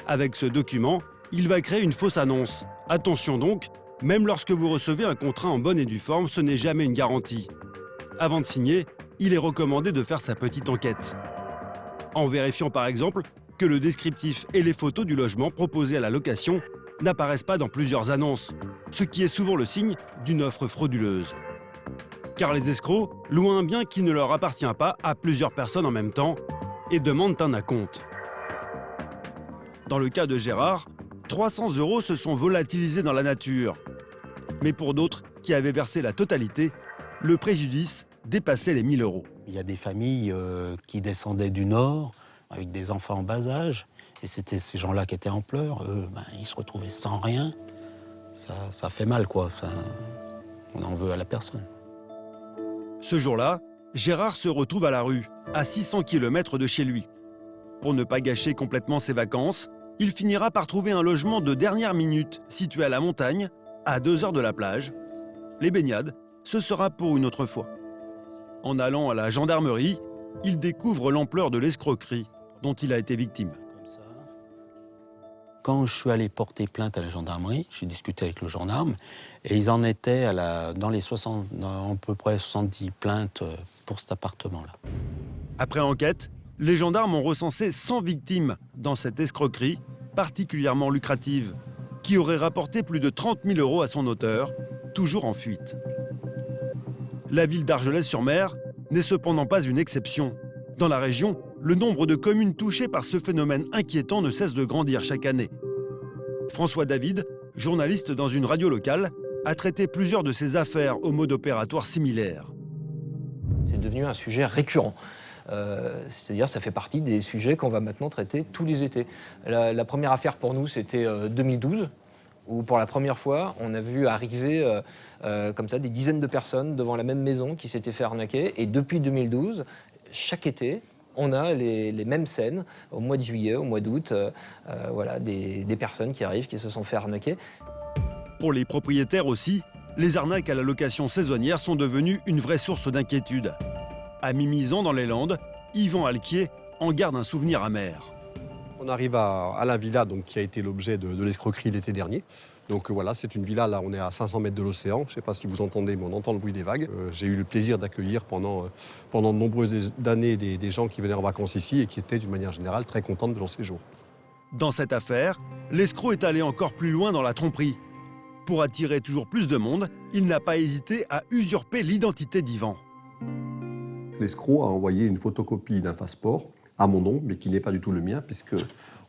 Avec ce document, il va créer une fausse annonce. Attention donc, même lorsque vous recevez un contrat en bonne et due forme, ce n'est jamais une garantie. Avant de signer, il est recommandé de faire sa petite enquête. En vérifiant par exemple que le descriptif et les photos du logement proposé à la location n'apparaissent pas dans plusieurs annonces, ce qui est souvent le signe d'une offre frauduleuse. Car les escrocs louent un bien qui ne leur appartient pas à plusieurs personnes en même temps et demandent un acompte. Dans le cas de Gérard, 300 € se sont volatilisés dans la nature. Mais pour d'autres qui avaient versé la totalité, le préjudice dépassait les 1 000 €. Il y a des familles qui descendaient du nord avec des enfants en bas âge. Et c'était ces gens-là qui étaient en pleurs. Eux, ils se retrouvaient sans rien. Ça fait mal, quoi. On en veut à la personne. Ce jour-là, Gérard se retrouve à la rue, à 600 km de chez lui. Pour ne pas gâcher complètement ses vacances, il finira par trouver un logement de dernière minute situé à la montagne, à 2 heures de la plage. Les baignades, ce sera pour une autre fois. En allant à la gendarmerie, il découvre l'ampleur de l'escroquerie dont il a été victime. Quand je suis allé porter plainte à la gendarmerie, j'ai discuté avec le gendarme, et ils en étaient dans à peu près 70 plaintes pour cet appartement-là. Après enquête, les gendarmes ont recensé 100 victimes dans cette escroquerie particulièrement lucrative, qui aurait rapporté plus de 30 000 € à son auteur, toujours en fuite. La ville d'Argelès-sur-Mer n'est cependant pas une exception. Dans la région, le nombre de communes touchées par ce phénomène inquiétant ne cesse de grandir chaque année. François David, journaliste dans une radio locale, a traité plusieurs de ces affaires au mode opératoire similaire. C'est devenu un sujet récurrent. C'est-à-dire ça fait partie des sujets qu'on va maintenant traiter tous les étés. La première affaire pour nous, c'était 2012, où pour la première fois, on a vu arriver comme ça des dizaines de personnes devant la même maison qui s'étaient fait arnaquer. Et depuis 2012, chaque été, on a les mêmes scènes, au mois de juillet, au mois d'août, voilà, des personnes qui arrivent, qui se sont fait arnaquer. Pour les propriétaires aussi, les arnaques à la location saisonnière sont devenues une vraie source d'inquiétude. À Mimizan, dans les Landes, Yvan Alquier en garde un souvenir amer. On arrive à la villa donc, qui a été l'objet de l'escroquerie l'été dernier. Donc voilà, c'est une villa, là on est à 500 mètres de l'océan. Je ne sais pas si vous entendez, mais on entend le bruit des vagues. J'ai eu le plaisir d'accueillir pendant de nombreuses années des gens qui venaient en vacances ici et qui étaient d'une manière générale très contents de leur séjour. Dans cette affaire, l'escroc est allé encore plus loin dans la tromperie. Pour attirer toujours plus de monde, il n'a pas hésité à usurper l'identité d'Yvan. L'escroc a envoyé une photocopie d'un passeport à mon nom, mais qui n'est pas du tout le mien, puisque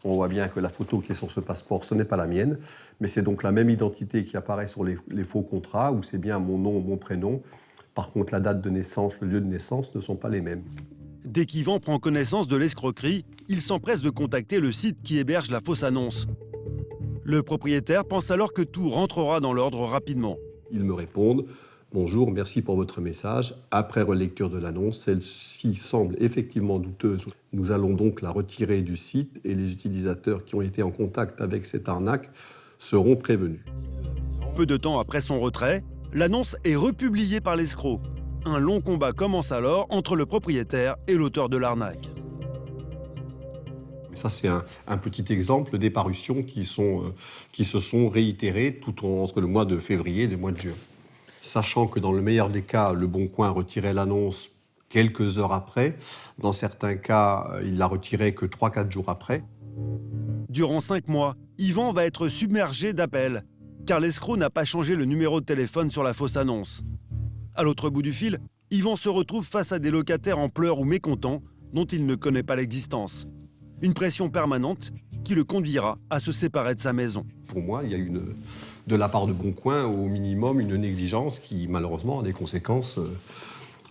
on voit bien que la photo qui est sur ce passeport, ce n'est pas la mienne, mais c'est donc la même identité qui apparaît sur les faux contrats, où c'est bien mon nom, mon prénom. Par contre, la date de naissance, le lieu de naissance ne sont pas les mêmes. Dès qu'Yvan prend connaissance de l'escroquerie, il s'empresse de contacter le site qui héberge la fausse annonce. Le propriétaire pense alors que tout rentrera dans l'ordre rapidement. Ils me répondent « Bonjour, merci pour votre message. Après relecture de l'annonce, celle-ci semble effectivement douteuse. Nous allons donc la retirer du site et les utilisateurs qui ont été en contact avec cette arnaque seront prévenus. » Peu de temps après son retrait, l'annonce est republiée par l'escroc. Un long combat commence alors entre le propriétaire et l'auteur de l'arnaque. Ça, c'est un petit exemple des parutions qui se sont réitérées tout entre le mois de février et le mois de juin. Sachant que dans le meilleur des cas, Le Bon Coin retirait l'annonce quelques heures après. Dans certains cas, il la retirait que 3-4 jours après. Durant 5 mois, Yvan va être submergé d'appels, car l'escroc n'a pas changé le numéro de téléphone sur la fausse annonce. À l'autre bout du fil, Yvan se retrouve face à des locataires en pleurs ou mécontents dont il ne connaît pas l'existence. Une pression permanente qui le conduira à se séparer de sa maison. Pour moi, il y a de la part de Bon Coin, au minimum, une négligence qui, malheureusement, a des conséquences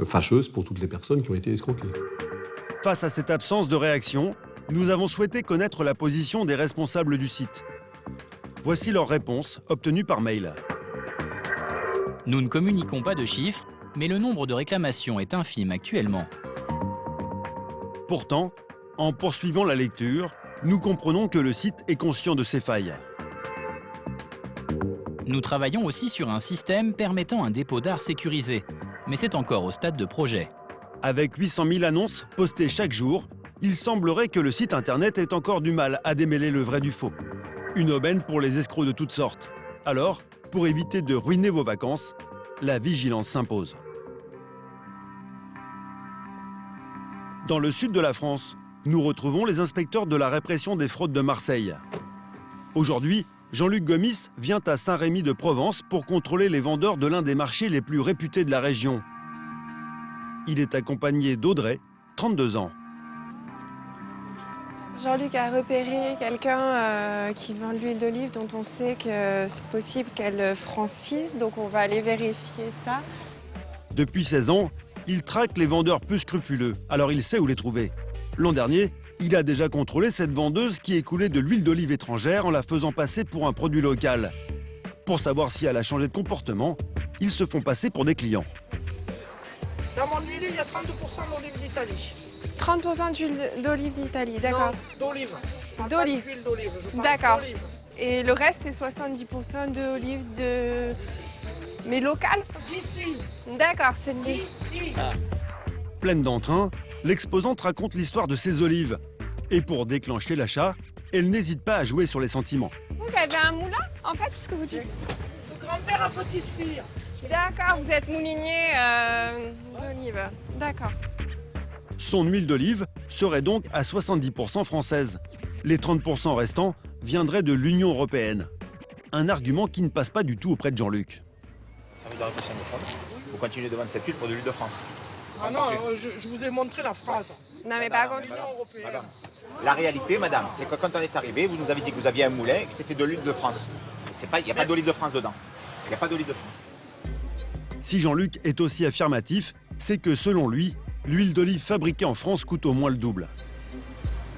fâcheuses pour toutes les personnes qui ont été escroquées. Face à cette absence de réaction, nous avons souhaité connaître la position des responsables du site. Voici leur réponse, obtenue par mail. Nous ne communiquons pas de chiffres, mais le nombre de réclamations est infime actuellement. Pourtant, en poursuivant la lecture, nous comprenons que le site est conscient de ses failles. Nous travaillons aussi sur un système permettant un dépôt d'art sécurisé, mais c'est encore au stade de projet. Avec 800 000 annonces postées chaque jour, il semblerait que le site internet ait encore du mal à démêler le vrai du faux. Une aubaine pour les escrocs de toutes sortes. Alors, pour éviter de ruiner vos vacances, la vigilance s'impose. Dans le sud de la France, nous retrouvons les inspecteurs de la répression des fraudes de Marseille. Aujourd'hui, Jean-Luc Gomis vient à Saint-Rémy-de-Provence pour contrôler les vendeurs de l'un des marchés les plus réputés de la région. Il est accompagné d'Audrey, 32 ans. Jean-Luc a repéré quelqu'un qui vend de l'huile d'olive dont on sait que c'est possible qu'elle francise, donc on va aller vérifier ça. Depuis 16 ans, il traque les vendeurs peu scrupuleux, alors il sait où les trouver. L'an dernier, il a déjà contrôlé cette vendeuse qui écoulait de l'huile d'olive étrangère en la faisant passer pour un produit local. Pour savoir si elle a changé de comportement, ils se font passer pour des clients. Dans mon huile, il y a 32% d'olive d'Italie. 30% d'huile d'olive d'Italie, d'accord. D'olive. D'olive. D'huile d'olive. D'accord. Et le reste, c'est 70% d'olive de... Mais locale? D'ici. D'accord, c'est d'ici. Pleine d'entrain, l'exposante raconte l'histoire de ses olives. Et pour déclencher l'achat, elle n'hésite pas à jouer sur les sentiments. Vous avez un moulin, en fait, ce que vous dites? Le grand-père à petite fille. D'accord, vous êtes moulinier d'olive. D'accord. Son huile d'olive serait donc à 70% française. Les 30% restants viendraient de l'Union européenne. Un argument qui ne passe pas du tout auprès de Jean-Luc. Ça vous a réfléchi à me prendre ? vous continuez de vendre cette huile pour de l'huile de France. Ah non, je vous ai montré la phrase. Non, mais par contre. Madame, la réalité, madame, c'est que quand on est arrivé, vous nous avez dit que vous aviez un moulin et que c'était de l'huile de France. Il n'y a pas d'olive de France dedans. Il n'y a pas d'olive de France. Si Jean-Luc est aussi affirmatif, c'est que selon lui, l'huile d'olive fabriquée en France coûte au moins le double.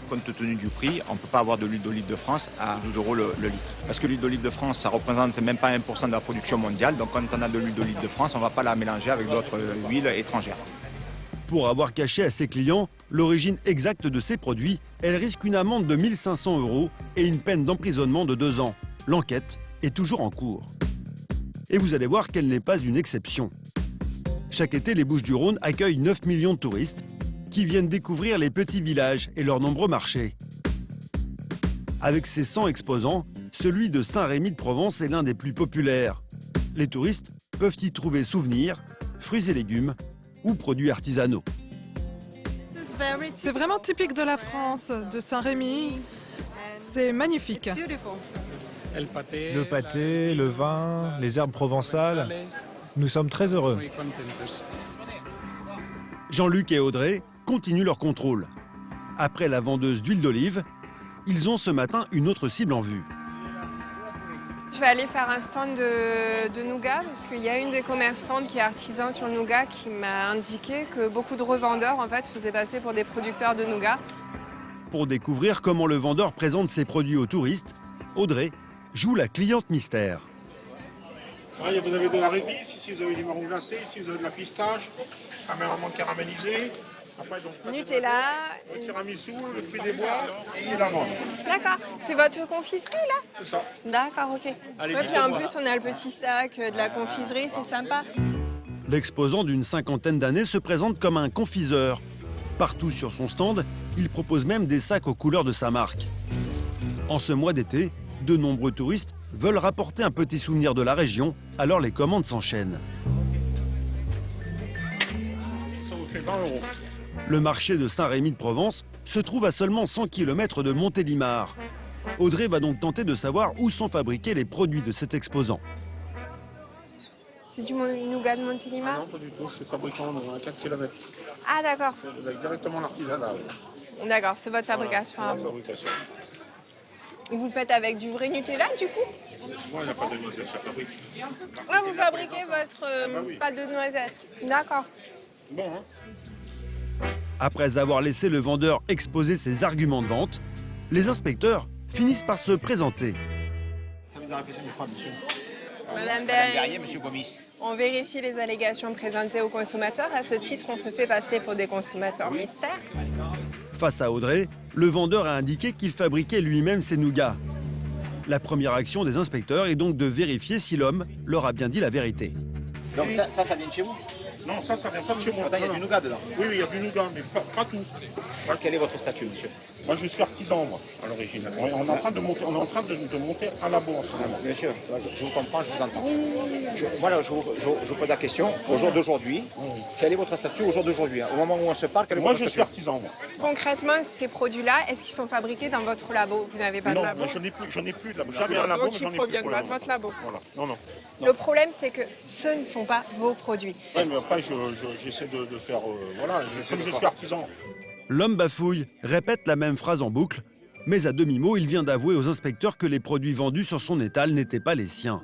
Compte tenu du prix, on ne peut pas avoir de l'huile d'olive de France à 12 € le litre. Parce que l'huile d'olive de France, ça représente même pas 1% de la production mondiale. Donc quand on a de l'huile d'olive de France, on ne va pas la mélanger avec d'autres huiles étrangères. Pour avoir caché à ses clients l'origine exacte de ces produits, elle risque une amende de 1 500 € et une peine d'emprisonnement de 2 ans. L'enquête est toujours en cours. Et vous allez voir qu'elle n'est pas une exception. Chaque été, les Bouches-du-Rhône accueillent 9 millions de touristes qui viennent découvrir les petits villages et leurs nombreux marchés. Avec ses 100 exposants, celui de Saint-Rémy-de-Provence est l'un des plus populaires. Les touristes peuvent y trouver souvenirs, fruits et légumes ou produits artisanaux. C'est vraiment typique de la France, de Saint-Rémy. C'est magnifique. Le pâté, le vin, les herbes provençales. Nous sommes très heureux. Jean-Luc et Audrey continuent leur contrôle. Après la vendeuse d'huile d'olive, ils ont ce matin une autre cible en vue. Je vais aller faire un stand de nougat parce qu'il y a une des commerçantes qui est artisan sur le nougat qui m'a indiqué que beaucoup de revendeurs en fait faisaient passer pour des producteurs de nougat. Pour découvrir comment le vendeur présente ses produits aux touristes, Audrey joue la cliente mystère. Ouais, vous avez de la réglisse, ici vous avez du marron glacé, ici vous avez de la pistache, amèrement caramélisée. Après, donc, Nutella. Le tiramisu, le fruit des bois et l'amande. D'accord. C'est votre confiserie là? C'est ça. D'accord, ok. Allez, Ouais, puis en plus on a le petit sac de la confiserie, c'est sympa. L'exposant d'une cinquantaine d'années se présente comme un confiseur. Partout sur son stand, il propose même des sacs aux couleurs de sa marque. En ce mois d'été, de nombreux touristes veulent rapporter un petit souvenir de la région, alors les commandes s'enchaînent. Ça vous fait 20 €. Le marché de Saint-Rémy-de-Provence se trouve à seulement 100 km de Montélimar. Audrey va donc tenter de savoir où sont fabriqués les produits de cet exposant. C'est du nougat de Montélimar? Non, pas du tout, c'est fabriqué à 4 km. Ah d'accord. Vous avez directement l'artisanat. D'accord, c'est votre fabrication. Voilà, c'est la fabrication. Vous le faites avec du vrai Nutella du coup? Moi, il n'y a pas de noisette, ça fabrique. Ah, vous fabriquez votre pâte de noisettes. D'accord. Bon, hein. Après avoir laissé le vendeur exposer ses arguments de vente, les inspecteurs finissent par se présenter. Service de répression du fraude, monsieur. Madame Berrier, Berrier, monsieur Gomis. on vérifie les allégations présentées aux consommateurs. À ce titre, on se fait passer pour des consommateurs mystères. Face à Audrey, le vendeur a indiqué qu'il fabriquait lui-même ses nougats. La première action des inspecteurs est donc de vérifier si l'homme leur a bien dit la vérité. Donc ça vient de chez vous? Non, ça vient pas de chez moi. Il y a du nougat dedans? Oui, il y a du nougat, mais pas tout. Quel est votre statut, monsieur? Moi, je suis artisan, moi, à l'origine. On est en train de monter, un labo en ce moment. Monsieur, je vous comprends, je vous entends. Je vous pose la question. Au jour d'aujourd'hui, quel est votre statut au jour d'aujourd'hui? Au moment où on se parle, quel est votre statut? Moi, je suis artisan, moi. Concrètement, ces produits-là, est-ce qu'ils sont fabriqués dans votre labo? Vous n'avez pas de labo? Non, je n'ai plus de labo. J'avais un labo, mais j'en ai plus. Qui proviennent pas de votre labo. Voilà. Non. Le problème, c'est que ce ne sont pas vos produits. Oui, mais après, j'essaie de faire... voilà, comme je suis artisan. L'homme bafouille, répète la même phrase en boucle, mais à demi-mot, il vient d'avouer aux inspecteurs que les produits vendus sur son étal n'étaient pas les siens.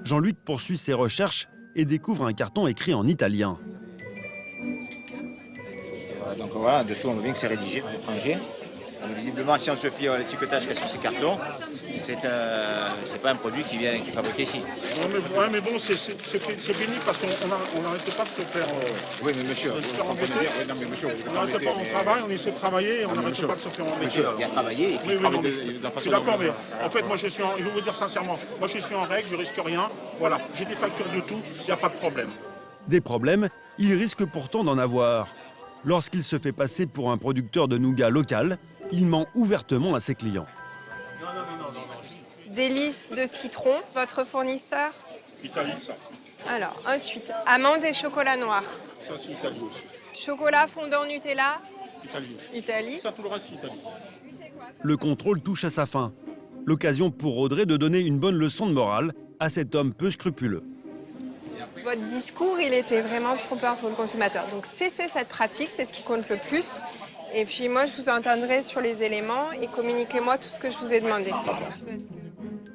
Jean-Luc poursuit ses recherches et découvre un carton écrit en italien. Donc voilà, dessous on voit bien que c'est rédigé à l'étranger. Visiblement, si on se fie à l'étiquetage qu'il y a sur ces cartons, c'est pas un produit qui est fabriqué ici. Mais bon, c'est fini parce qu'on n'arrête pas de se faire... oui, mais monsieur, on n'arrête pas, on travaille, on essaie de travailler et on n'arrête pas de se faire embêter. Monsieur, il y a travaillé et oui, je suis d'accord, mais en fait, moi, je vais vous dire sincèrement, moi, je suis en règle, je risque rien. Voilà, j'ai des factures de tout, il n'y a pas de problème. Des problèmes, il risque pourtant d'en avoir. Lorsqu'il se fait passer pour un producteur de nougat local, il ment ouvertement à ses clients. Délices de citron, votre fournisseur? Italie, ça. Alors, ensuite, amandes et chocolat noir. Ça, c'est Italie aussi. Chocolat fondant Nutella? Italie. Ça, tout le reste, c'est Italie. Le contrôle touche à sa fin. L'occasion pour Audrey de donner une bonne leçon de morale à cet homme peu scrupuleux. Votre discours, il était vraiment trop peur pour le consommateur. Donc cessez cette pratique, c'est ce qui compte le plus. Et puis moi, je vous entendrai sur les éléments et communiquez-moi tout ce que je vous ai demandé.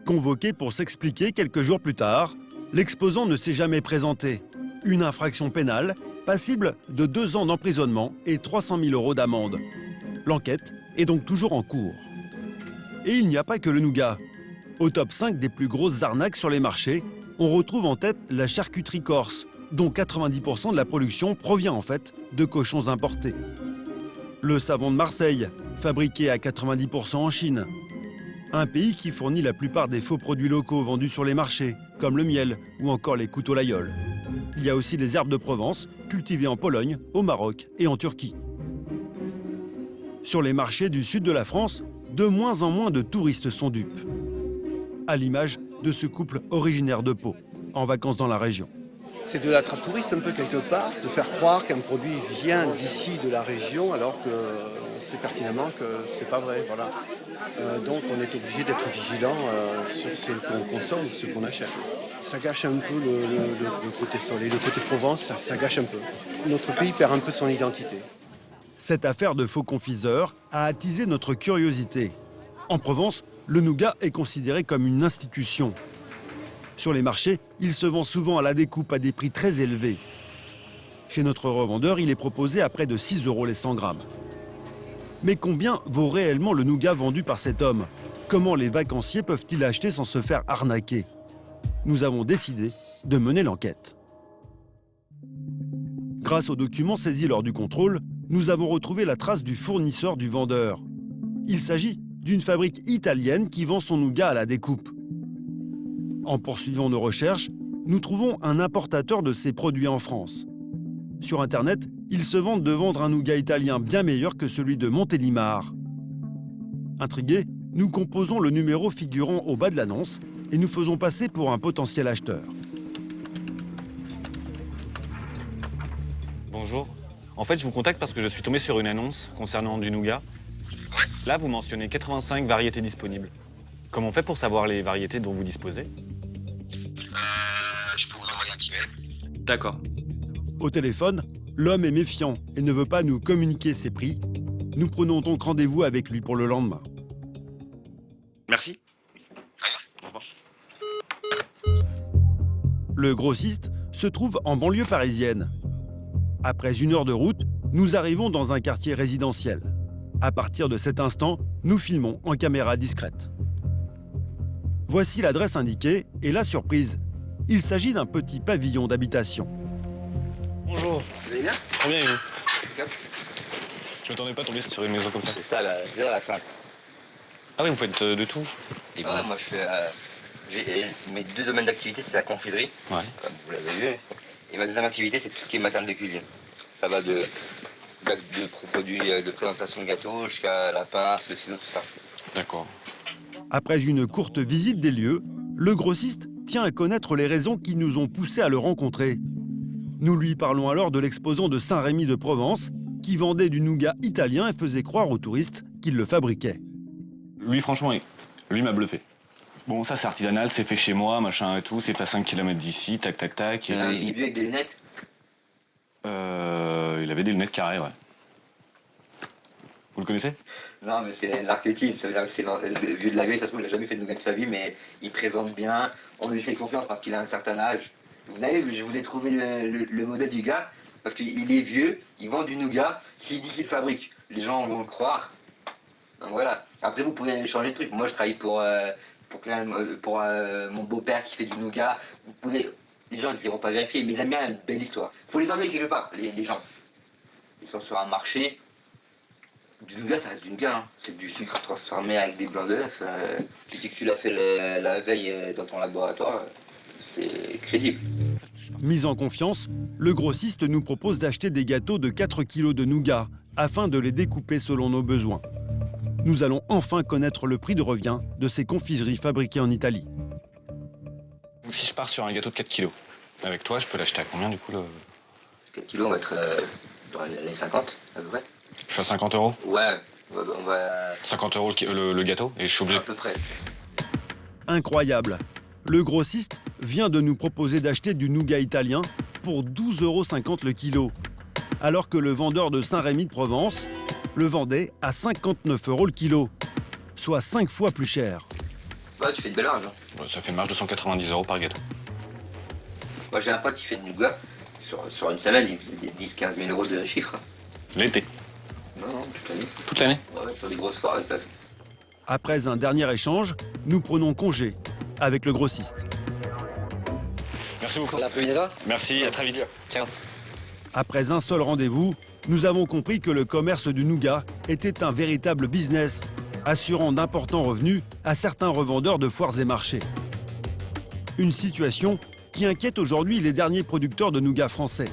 Convoqué pour s'expliquer quelques jours plus tard, l'exposant ne s'est jamais présenté. Une infraction pénale, passible de 2 ans d'emprisonnement et 300 000 € d'amende. L'enquête est donc toujours en cours. Et il n'y a pas que le nougat. Au top 5 des plus grosses arnaques sur les marchés, on retrouve en tête la charcuterie corse, dont 90% de la production provient en fait de cochons importés. Le savon de Marseille, fabriqué à 90% en Chine. Un pays qui fournit la plupart des faux produits locaux vendus sur les marchés, comme le miel ou encore les couteaux Laïol. Il y a aussi les herbes de Provence, cultivées en Pologne, au Maroc et en Turquie. Sur les marchés du sud de la France, de moins en moins de touristes sont dupes. À l'image de ce couple originaire de Pau, en vacances dans la région. C'est de la trappe touriste un peu quelque part, de faire croire qu'un produit vient d'ici de la région alors qu'on sait pertinemment que c'est pas vrai. Voilà. Donc on est obligé d'être vigilant sur ce qu'on consomme, ce qu'on achète. Ça gâche un peu le côté soleil, le côté Provence, ça gâche un peu. Notre pays perd un peu de son identité. Cette affaire de faux confiseurs a attisé notre curiosité. En Provence, le nougat est considéré comme une institution. Sur les marchés, il se vend souvent à la découpe à des prix très élevés. Chez notre revendeur, il est proposé à près de 6 € les 100 grammes. Mais combien vaut réellement le nougat vendu par cet homme? Comment les vacanciers peuvent-ils l'acheter sans se faire arnaquer? Nous avons décidé de mener l'enquête. Grâce aux documents saisis lors du contrôle, nous avons retrouvé la trace du fournisseur du vendeur. Il s'agit d'une fabrique italienne qui vend son nougat à la découpe. En poursuivant nos recherches, nous trouvons un importateur de ces produits en France. Sur Internet, ils se vantent de vendre un nougat italien bien meilleur que celui de Montélimar. Intrigués, nous composons le numéro figurant au bas de l'annonce et nous faisons passer pour un potentiel acheteur. Bonjour. En fait, je vous contacte parce que je suis tombé sur une annonce concernant du nougat. Là, vous mentionnez 85 variétés disponibles. Comment on fait pour savoir les variétés dont vous disposez? Je peux vous envoyer un petit mail. D'accord. Au téléphone, l'homme est méfiant et ne veut pas nous communiquer ses prix. Nous prenons donc rendez-vous avec lui pour le lendemain. Merci. Au revoir. Le grossiste se trouve en banlieue parisienne. Après 1 heure de route, nous arrivons dans un quartier résidentiel. À partir de cet instant, nous filmons en caméra discrète. Voici l'adresse indiquée et la surprise. Il s'agit d'un petit pavillon d'habitation. Bonjour. Vous allez bien? Très bien, et vous? Impeccable. Je m'attendais pas à tomber sur une maison comme ça. C'est ça, c'est la fin. Ah oui, vous faites de tout? Et voilà, moi je fais. J'ai mes 2 domaines d'activité, c'est la confiserie, Ouais. comme vous l'avez vu. Et ma deuxième activité, c'est tout ce qui est matériel de cuisine. Ça va de produits de présentation de gâteaux jusqu'à la pince, le ciseau, tout ça. D'accord. Après une courte visite des lieux, le grossiste tient à connaître les raisons qui nous ont poussés à le rencontrer. Nous lui parlons alors de l'exposant de Saint-Rémy de Provence, qui vendait du nougat italien et faisait croire aux touristes qu'il le fabriquait. Lui, franchement, lui m'a bluffé. Bon, ça, c'est artisanal, c'est fait chez moi, machin et tout. C'est à 5 km d'ici, tac, tac, tac. Il est vu avec des lunettes? Il avait des lunettes carrées, ouais. Vous le connaissez? Non, mais c'est l'archétype, ça veut dire que c'est le vieux de la vieille, ça se trouve, il n'a jamais fait de nougat de sa vie, mais il présente bien, on lui fait confiance parce qu'il a un certain âge. Vous savez, je voulais trouver le modèle du gars, parce qu'il est vieux, il vend du nougat, s'il dit qu'il fabrique, les gens vont le croire. Donc voilà. Après, vous pouvez changer de truc. Moi, je travaille pour mon beau-père qui fait du nougat. Vous pouvez... Les gens ne diront pas vérifier, mais ils aiment bien une belle histoire. Il faut les emmener quelque part, les gens. Ils sont sur un marché. Du nougat, ça reste du nougat. Hein. C'est du sucre transformé avec des blancs d'œufs. Tu dis que tu l'as fait la veille dans ton laboratoire, c'est crédible. Mis en confiance, le grossiste nous propose d'acheter des gâteaux de 4 kg de nougat afin de les découper selon nos besoins. Nous allons enfin connaître le prix de revient de ces confiseries fabriquées en Italie. Si je pars sur un gâteau de 4 kilos, avec toi, je peux l'acheter à combien du coup 4 kilos, on va être dans les 50 à peu près. Je suis à 50 €? Ouais, on va... 50 € le gâteau, et je suis obligé... À peu près. Incroyable! Le grossiste vient de nous proposer d'acheter du nougat italien pour 12,50 € le kilo, alors que le vendeur de Saint-Rémy-de-Provence le vendait à 59 € le kilo, soit 5 fois plus cher. Ouais, tu fais de belle marge. Ça fait une marge de 190 € par gâteau. Moi j'ai un pote qui fait de nougat. Sur une semaine, il fait 10-15 000 € de chiffre. L'été? Non, toute l'année. Toute l'année? Ouais, sur des grosses foires, ils peuvent. Après un dernier échange, nous prenons congé avec le grossiste. Merci beaucoup. À l'après-midi là. Merci, à très vite. Ciao. Après un seul rendez-vous, nous avons compris que le commerce du nougat était un véritable business, assurant d'importants revenus à certains revendeurs de foires et marchés. Une situation qui inquiète aujourd'hui les derniers producteurs de nougat français.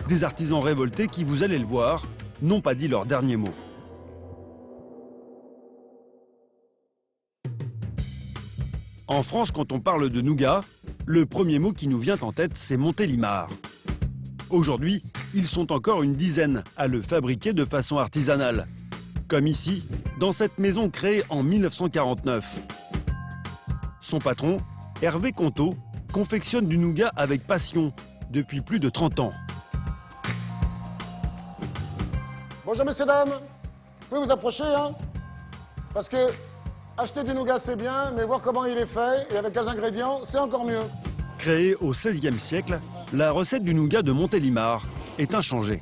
Des artisans révoltés qui, vous allez le voir, n'ont pas dit leur dernier mot. En France, quand on parle de nougat, le premier mot qui nous vient en tête, c'est Montélimar. Aujourd'hui, ils sont encore une dizaine à le fabriquer de façon artisanale. Comme ici, dans cette maison créée en 1949. Son patron, Hervé Conto, confectionne du nougat avec passion depuis plus de 30 ans. Bonjour messieurs, dames. Vous pouvez vous approcher, hein? Parce que acheter du nougat c'est bien, mais voir comment il est fait et avec quels ingrédients, c'est encore mieux. Créée au XVIe siècle, la recette du nougat de Montélimar est inchangée.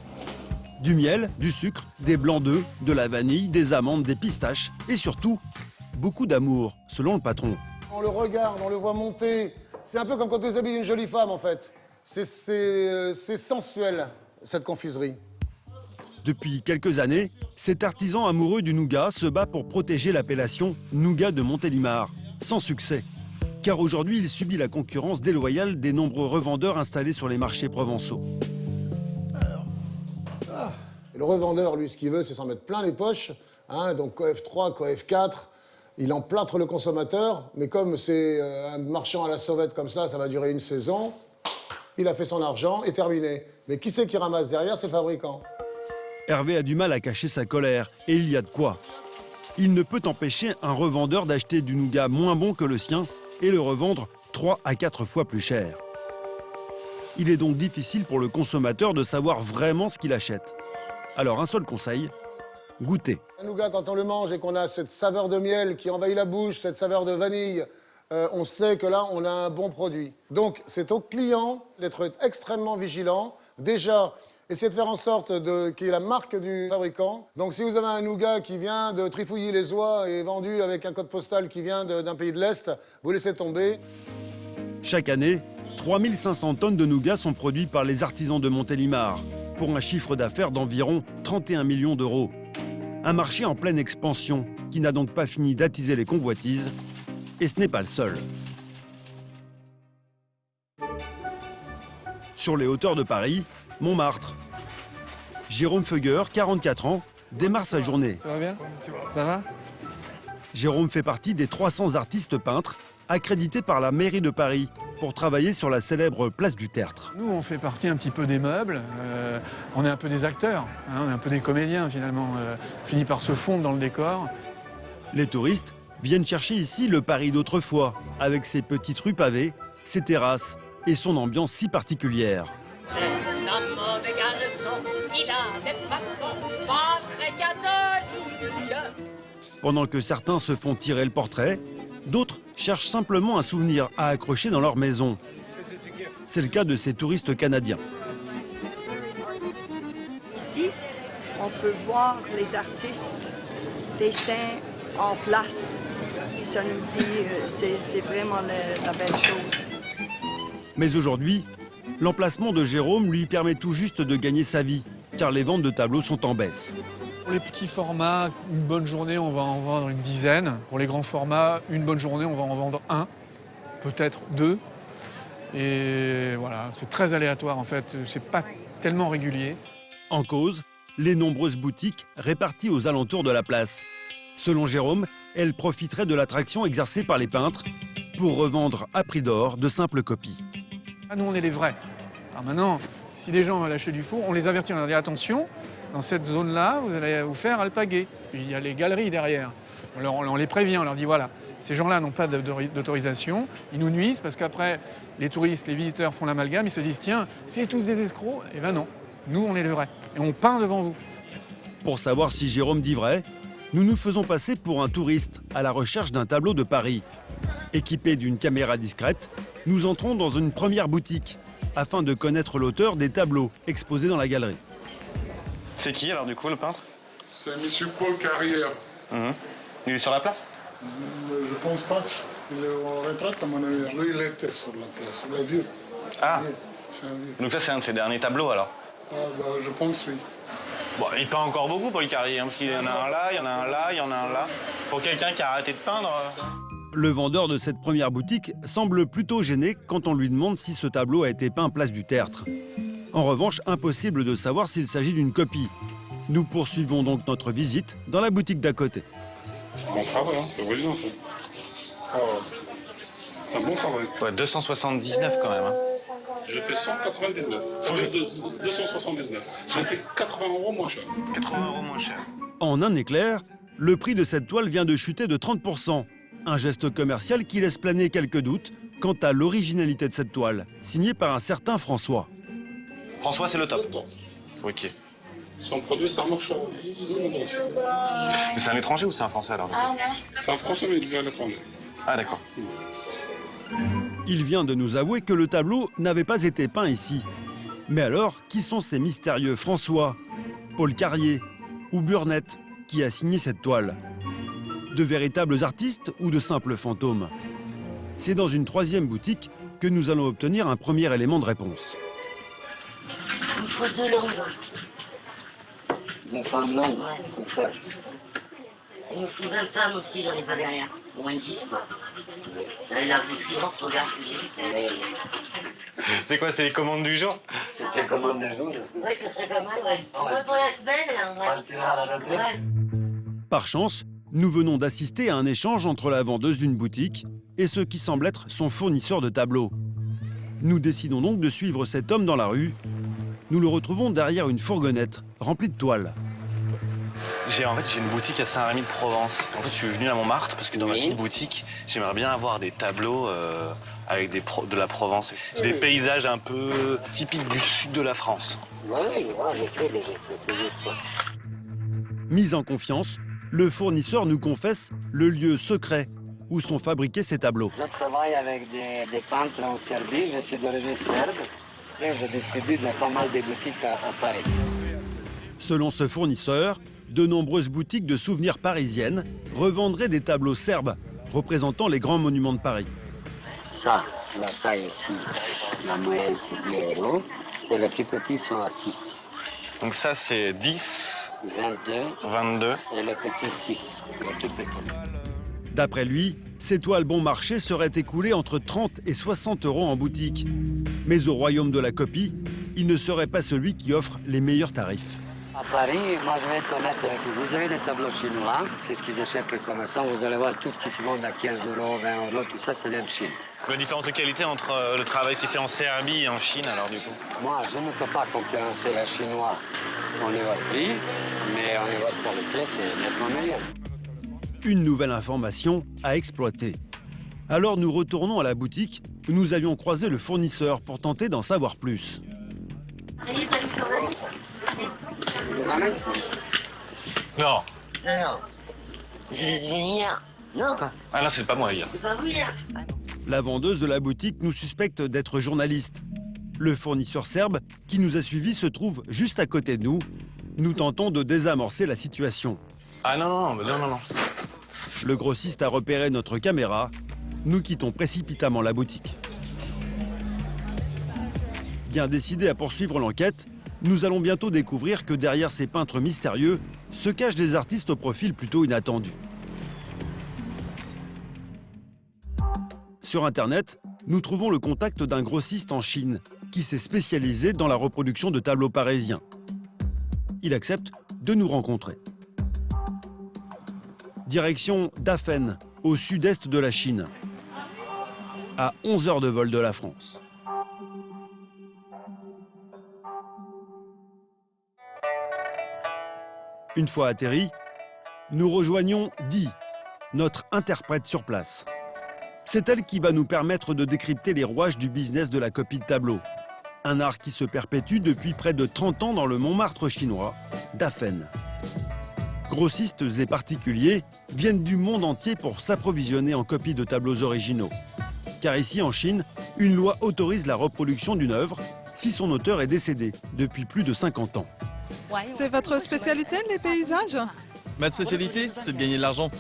Du miel, du sucre, des blancs d'œufs, de la vanille, des amandes, des pistaches et surtout, beaucoup d'amour, selon le patron. On le regarde, on le voit monter. C'est un peu comme quand tu habilles une jolie femme, en fait. C'est sensuel, cette confiserie. Depuis quelques années, cet artisan amoureux du nougat se bat pour protéger l'appellation nougat de Montélimar, sans succès. Car aujourd'hui, il subit la concurrence déloyale des nombreux revendeurs installés sur les marchés provençaux. Et le revendeur, lui, ce qu'il veut, c'est s'en mettre plein les poches. Hein, donc Coef 3, Coef 4, il emplâtre le consommateur. Mais comme c'est un marchand à la sauvette comme ça va durer une saison, il a fait son argent et terminé. Mais qui c'est qui ramasse derrière? C'est le fabricant. Hervé a du mal à cacher sa colère, et il y a de quoi. Il ne peut empêcher un revendeur d'acheter du nougat moins bon que le sien et le revendre 3 à 4 fois plus cher. Il est donc difficile pour le consommateur de savoir vraiment ce qu'il achète. Alors un seul conseil, goûter. Un nougat, quand on le mange et qu'on a cette saveur de miel qui envahit la bouche, cette saveur de vanille, on sait que là, on a un bon produit. Donc, c'est au client d'être extrêmement vigilant. Déjà, essayez de faire en sorte qu'il y ait la marque du fabricant. Donc, si vous avez un nougat qui vient de Trifouilly-les-Oies et vendu avec un code postal qui vient d'un pays de l'Est, vous laissez tomber. Chaque année, 3500 tonnes de nougat sont produits par les artisans de Montélimar, pour un chiffre d'affaires d'environ 31 millions d'euros. Un marché en pleine expansion qui n'a donc pas fini d'attiser les convoitises, et ce n'est pas le seul. Sur les hauteurs de Paris, Montmartre. Jérôme Feuguer, 44 ans, démarre sa journée. Ça va bien? Ça va? Jérôme fait partie des 300 artistes peintres accrédités par la mairie de Paris pour travailler sur la célèbre place du Tertre. Nous, on fait partie un petit peu des meubles. On est un peu des acteurs, hein, on est un peu des comédiens finalement. On finit par se fondre dans le décor. Les touristes viennent chercher ici le Paris d'autrefois, avec ses petites rues pavées, ses terrasses et son ambiance si particulière. C'est un mauvais garçon, il a des façons pas très catholiques. Pendant que certains se font tirer le portrait, d'autres cherchent simplement un souvenir à accrocher dans leur maison. C'est le cas de ces touristes canadiens. Ici, on peut voir les artistes, dessins en place. Et ça nous dit, c'est vraiment la belle chose. Mais aujourd'hui, l'emplacement de Jérôme lui permet tout juste de gagner sa vie, car les ventes de tableaux sont en baisse. Pour les petits formats, une bonne journée, on va en vendre une dizaine. Pour les grands formats, une bonne journée, on va en vendre un, peut-être deux. Et voilà, c'est très aléatoire en fait, c'est pas tellement régulier. En cause, les nombreuses boutiques réparties aux alentours de la place. Selon Jérôme, elles profiteraient de l'attraction exercée par les peintres pour revendre à prix d'or de simples copies. Ah, nous, on est les vrais. Alors maintenant, si les gens veulent acheter du faux, on les avertit, on leur dit attention, dans cette zone-là, vous allez vous faire alpaguer. Puis il y a les galeries derrière. On les prévient, on leur dit voilà, Ces gens-là n'ont pas d'autorisation, ils nous nuisent parce qu'après, les touristes, les visiteurs font l'amalgame, ils se disent tiens, c'est tous des escrocs. Eh ben non, nous on est les vrais et on peint devant vous. Pour savoir si Jérôme dit vrai, nous nous faisons passer pour un touriste à la recherche d'un tableau de Paris. Équipés d'une caméra discrète, nous entrons dans une première boutique afin de connaître l'auteur des tableaux exposés dans la galerie. C'est qui alors du coup le peintre? C'est M. Paul Carrière. Il est sur la place? Je pense pas. Il est en retraite à mon avis. Lui, il était sur la place. Il est vieux. Ah, c'est un vieux. donc ça c'est un de ses derniers tableaux alors? Ah, bah, je pense oui. Bon, il peint encore beaucoup Paul Carrière, parce qu'il y en a un là, il y en a un là, il y en a un là. Pour quelqu'un qui a arrêté de peindre... Le vendeur de cette première boutique semble plutôt gêné quand on lui demande si ce tableau a été peint place du Tertre. En revanche, impossible de savoir s'il s'agit d'une copie. Nous poursuivons donc notre visite dans la boutique d'à côté. Bon travail, hein, c'est original ça. Un bon travail. Ouais, 279 quand même. Hein. J'ai fait 199. 279. J'ai fait 80 € moins cher. 80 € moins cher. En un éclair, le prix de cette toile vient de chuter de 30%. Un geste commercial qui laisse planer quelques doutes quant à l'originalité de cette toile, signée par un certain François. François, c'est le top. Ok. Son produit, ça marche. Mais c'est un étranger ou c'est un Français alors? C'est un Français, mais il vient à l'étranger. Ah d'accord. Il vient de nous avouer que le tableau n'avait pas été peint ici. Mais alors, qui sont ces mystérieux François, Paul Carrier ou Burnett qui a signé cette toile? De véritables artistes ou de simples fantômes? C'est dans une troisième boutique que nous allons obtenir un premier élément de réponse. Il me faut 2 longues. Une femme longue, comme ça. Il me faut 20 femmes aussi, j'en ai pas derrière. Au moins 10, quoi. La bouteille, regarde ce que j'ai. C'est quoi, c'est les commandes du jour? C'était les commandes du jour. Oui, ça serait pas mal, ouais. Au moins pour la semaine, là, on va. Par chance, nous venons d'assister à un échange entre la vendeuse d'une boutique et ce qui semble être son fournisseur de tableaux. Nous décidons donc de suivre cet homme dans la rue. Nous le retrouvons derrière une fourgonnette remplie de toiles. J'ai une boutique à Saint-Rémy-de-Provence. En fait, je suis venu à Montmartre parce que dans ma petite boutique, j'aimerais bien avoir des tableaux avec de la Provence. Des paysages un peu typiques du sud de la France. Mis en confiance, le fournisseur nous confesse le lieu secret où sont fabriqués ces tableaux. Je travaille avec des peintres en Serbie, je suis d'origine serbe et je distribue pas mal de boutiques à Paris. Selon ce fournisseur, de nombreuses boutiques de souvenirs parisiennes revendraient des tableaux serbes représentant les grands monuments de Paris. Ça, la taille ici, la moyenne c'est 10 € et les plus petits sont à 6. Donc ça c'est 10, 22 et le petit 6, le tout petit. D'après lui, ces toiles bon marché seraient écoulées entre 30 et 60 € en boutique. Mais au royaume de la copie, il ne serait pas celui qui offre les meilleurs tarifs. À Paris, moi je vais être honnête avec vous. Vous avez des tableaux chinois, c'est ce qu'ils achètent les commerçants. Vous allez voir tout ce qui se vend à 15 €, 20 €, tout ça, ça vient de Chine. La différence de qualité entre le travail qui est fait en Serbie et en Chine, alors du coup? Moi, je ne peux pas concurrencer les Chinois au niveau de prix, mais au niveau de qualité, c'est nettement meilleur. Une nouvelle information à exploiter. Alors nous retournons à la boutique où nous avions croisé le fournisseur pour tenter d'en savoir plus. Non. Non. Je vais venir. Non. Ah non, c'est pas moi hier. C'est pas vous hier. La vendeuse de la boutique nous suspecte d'être journaliste. Le fournisseur serbe qui nous a suivis se trouve juste à côté de nous. Nous tentons de désamorcer la situation. Ah non. Le grossiste a repéré notre caméra. Nous quittons précipitamment la boutique. Bien décidés à poursuivre l'enquête, nous allons bientôt découvrir que derrière ces peintres mystérieux se cachent des artistes au profil plutôt inattendu. Sur Internet, nous trouvons le contact d'un grossiste en Chine qui s'est spécialisé dans la reproduction de tableaux parisiens. Il accepte de nous rencontrer. Direction Dafen, au sud-est de la Chine, à 11 heures de vol de la France. Une fois atterris, nous rejoignons Di, notre interprète sur place. C'est elle qui va nous permettre de décrypter les rouages du business de la copie de tableau. Un art qui se perpétue depuis près de 30 ans dans le Montmartre chinois, Dafen. Grossistes et particuliers viennent du monde entier pour s'approvisionner en copies de tableaux originaux. Car ici, en Chine, une loi autorise la reproduction d'une œuvre si son auteur est décédé depuis plus de 50 ans. C'est votre spécialité, les paysages? Ma spécialité, c'est de gagner de l'argent.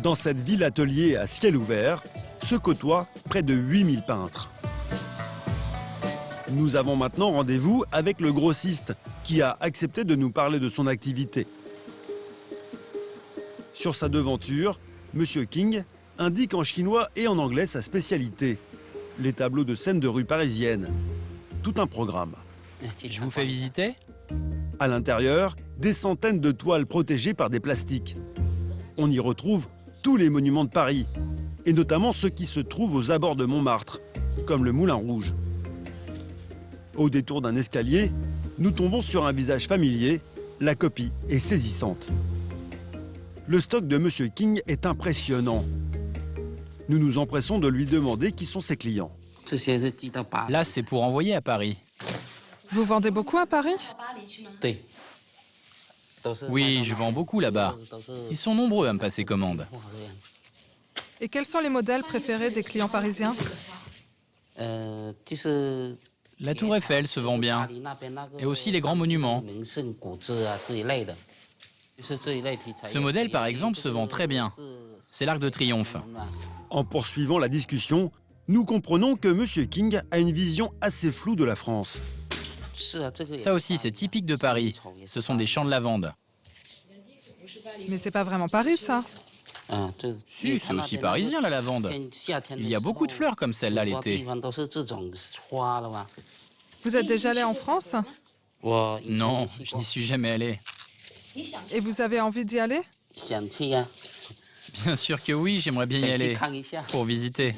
Dans cette ville-atelier à ciel ouvert, se côtoient près de 8000 peintres. Nous avons maintenant rendez-vous avec le grossiste qui a accepté de nous parler de son activité. Sur sa devanture, M. King indique en chinois et en anglais sa spécialité, les tableaux de scènes de rue parisiennes. Tout un programme. Je vous fais visiter? À l'intérieur, des centaines de toiles protégées par des plastiques. On y retrouve tous les monuments de Paris, et notamment ceux qui se trouvent aux abords de Montmartre, comme le Moulin Rouge. Au détour d'un escalier, nous tombons sur un visage familier, la copie est saisissante. Le stock de M. King est impressionnant. Nous nous empressons de lui demander qui sont ses clients. Là, c'est pour envoyer à Paris. Vous vendez beaucoup à Paris? Oui, je vends beaucoup là-bas. Ils sont nombreux à me passer commande. Et quels sont les modèles préférés des clients parisiens? La tour Eiffel se vend bien, et aussi les grands monuments. Ce modèle, par exemple, se vend très bien. C'est l'Arc de Triomphe. En poursuivant la discussion, nous comprenons que M. King a une vision assez floue de la France. Ça aussi, c'est typique de Paris. Ce sont des champs de lavande. Mais c'est pas vraiment Paris, ça. Si, c'est aussi parisien, la lavande. Il y a beaucoup de fleurs comme celle-là l'été. Vous êtes déjà allé en France? Non, je n'y suis jamais allé. Et vous avez envie d'y aller? Bien sûr que oui, j'aimerais bien y aller, pour visiter.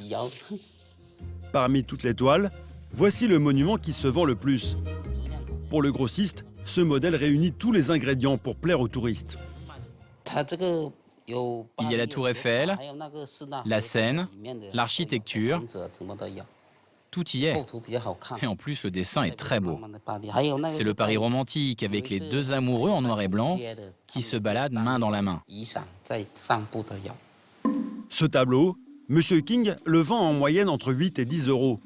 Parmi toutes les toiles, voici le monument qui se vend le plus. Pour le grossiste, ce modèle réunit tous les ingrédients pour plaire aux touristes. Il y a la tour Eiffel, la Seine, l'architecture. Tout y est. Et en plus, le dessin est très beau. C'est le Paris romantique avec les deux amoureux en noir et blanc qui se baladent main dans la main. Ce tableau, M. King le vend en moyenne entre 8 et 10 euros.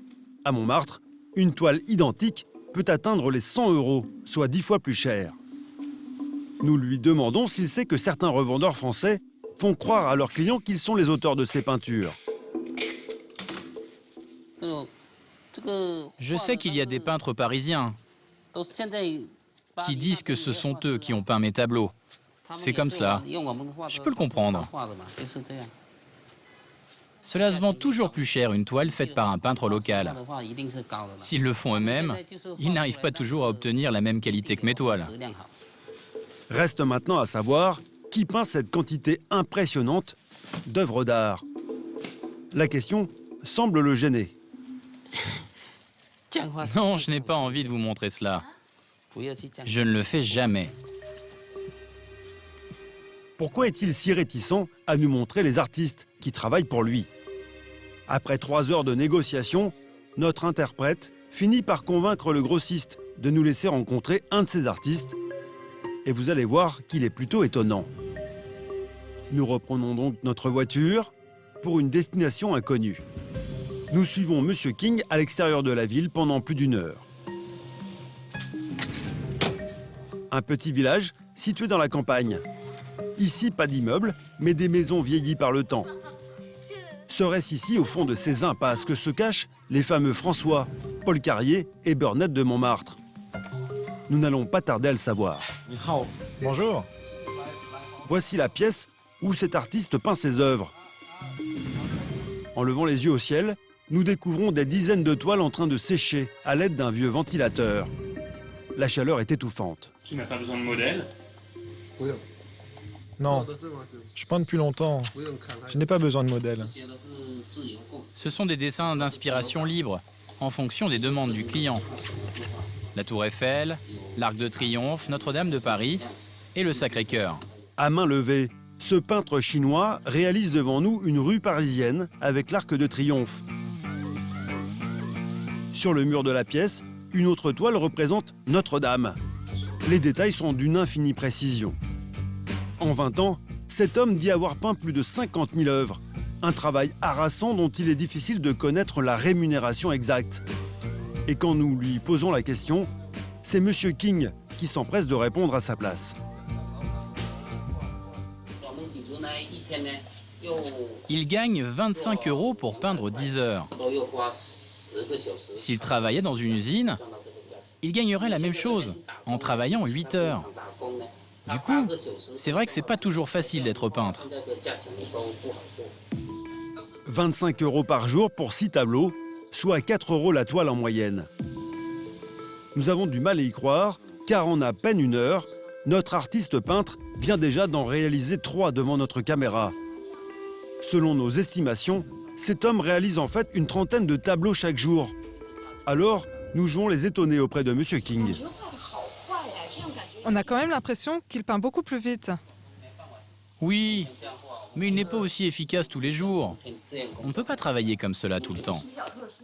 À Montmartre, une toile identique peut atteindre les 100 euros, soit 10 fois plus cher. Nous lui demandons s'il sait que certains revendeurs français font croire à leurs clients qu'ils sont les auteurs de ces peintures. Je sais qu'il y a des peintres parisiens qui disent que ce sont eux qui ont peint mes tableaux. C'est comme cela. Je peux le comprendre. Cela se vend toujours plus cher une toile faite par un peintre local. S'ils le font eux-mêmes, ils n'arrivent pas toujours à obtenir la même qualité que mes toiles. Reste maintenant à savoir qui peint cette quantité impressionnante d'œuvres d'art. La question semble le gêner. Non, je n'ai pas envie de vous montrer cela. Je ne le fais jamais. Pourquoi est-il si réticent à nous montrer les artistes qui travaillent pour lui? Après 3 heures de négociation, notre interprète finit par convaincre le grossiste de nous laisser rencontrer un de ces artistes. Et vous allez voir qu'il est plutôt étonnant. Nous reprenons donc notre voiture pour une destination inconnue. Nous suivons M. King à l'extérieur de la ville pendant plus d'1 heure. Un petit village situé dans la campagne. Ici, pas d'immeubles, mais des maisons vieillies par le temps. Serait-ce ici, au fond de ces impasses, que se cachent les fameux François, Paul Carrier et Burnett de Montmartre? Nous n'allons pas tarder à le savoir. Bonjour. Voici la pièce où cet artiste peint ses œuvres. En levant les yeux au ciel, nous découvrons des dizaines de toiles en train de sécher à l'aide d'un vieux ventilateur. La chaleur est étouffante. Tu n'as pas besoin de modèle? Non, je peins depuis longtemps. Je n'ai pas besoin de modèle. Ce sont des dessins d'inspiration libre, en fonction des demandes du client. La tour Eiffel, l'Arc de Triomphe, Notre-Dame de Paris et le Sacré-Cœur. À main levée, Ce peintre chinois réalise devant nous une rue parisienne avec l'Arc de Triomphe. Sur le mur de la pièce, une autre toile représente Notre-Dame. Les détails sont d'une infinie précision. En 20 ans, cet homme dit avoir peint plus de 50 000 œuvres. Un travail harassant dont il est difficile de connaître la rémunération exacte. Et quand nous lui posons la question, c'est M. King qui s'empresse de répondre à sa place. Il gagne 25 € pour peindre 10 heures. S'il travaillait dans une usine, il gagnerait la même chose en travaillant 8 heures. Du coup, c'est vrai que c'est pas toujours facile d'être peintre. 25 € par jour pour 6 tableaux, soit 4 € la toile en moyenne. Nous avons du mal à y croire, car en à peine une heure, notre artiste peintre vient déjà d'en réaliser 3 devant notre caméra. Selon nos estimations, cet homme réalise en fait une trentaine de tableaux chaque jour. Alors, nous jouons les étonnés auprès de M. King. On a quand même l'impression qu'il peint beaucoup plus vite. Oui, mais il n'est pas aussi efficace tous les jours. On ne peut pas travailler comme cela tout le temps.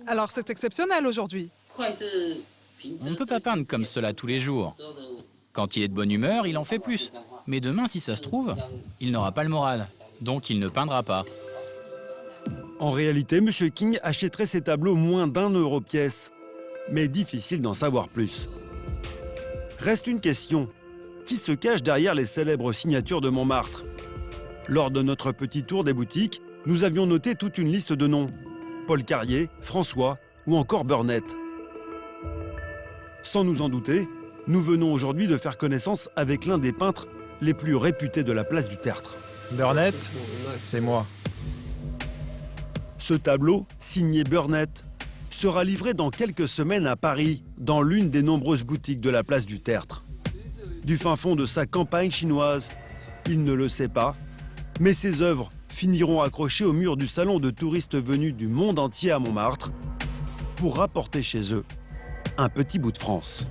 Alors c'est exceptionnel aujourd'hui. On ne peut pas peindre comme cela tous les jours. Quand il est de bonne humeur, il en fait plus. Mais demain, si ça se trouve, il n'aura pas le moral. Donc il ne peindra pas. En réalité, M. King achèterait ces tableaux moins d'1 € pièce. Mais difficile d'en savoir plus. Reste une question. Qui se cache derrière les célèbres signatures de Montmartre? Lors de notre petit tour des boutiques, nous avions noté toute une liste de noms. Paul Carrier, François ou encore Burnett. Sans nous en douter, nous venons aujourd'hui de faire connaissance avec l'un des peintres les plus réputés de la place du Tertre. Burnett, c'est moi. Ce tableau, signé Burnett, sera livré dans quelques semaines à Paris, dans l'une des nombreuses boutiques de la place du Tertre. Du fin fond de sa campagne chinoise, il ne le sait pas, mais ses œuvres finiront accrochées au mur du salon de touristes venus du monde entier à Montmartre pour rapporter chez eux un petit bout de France.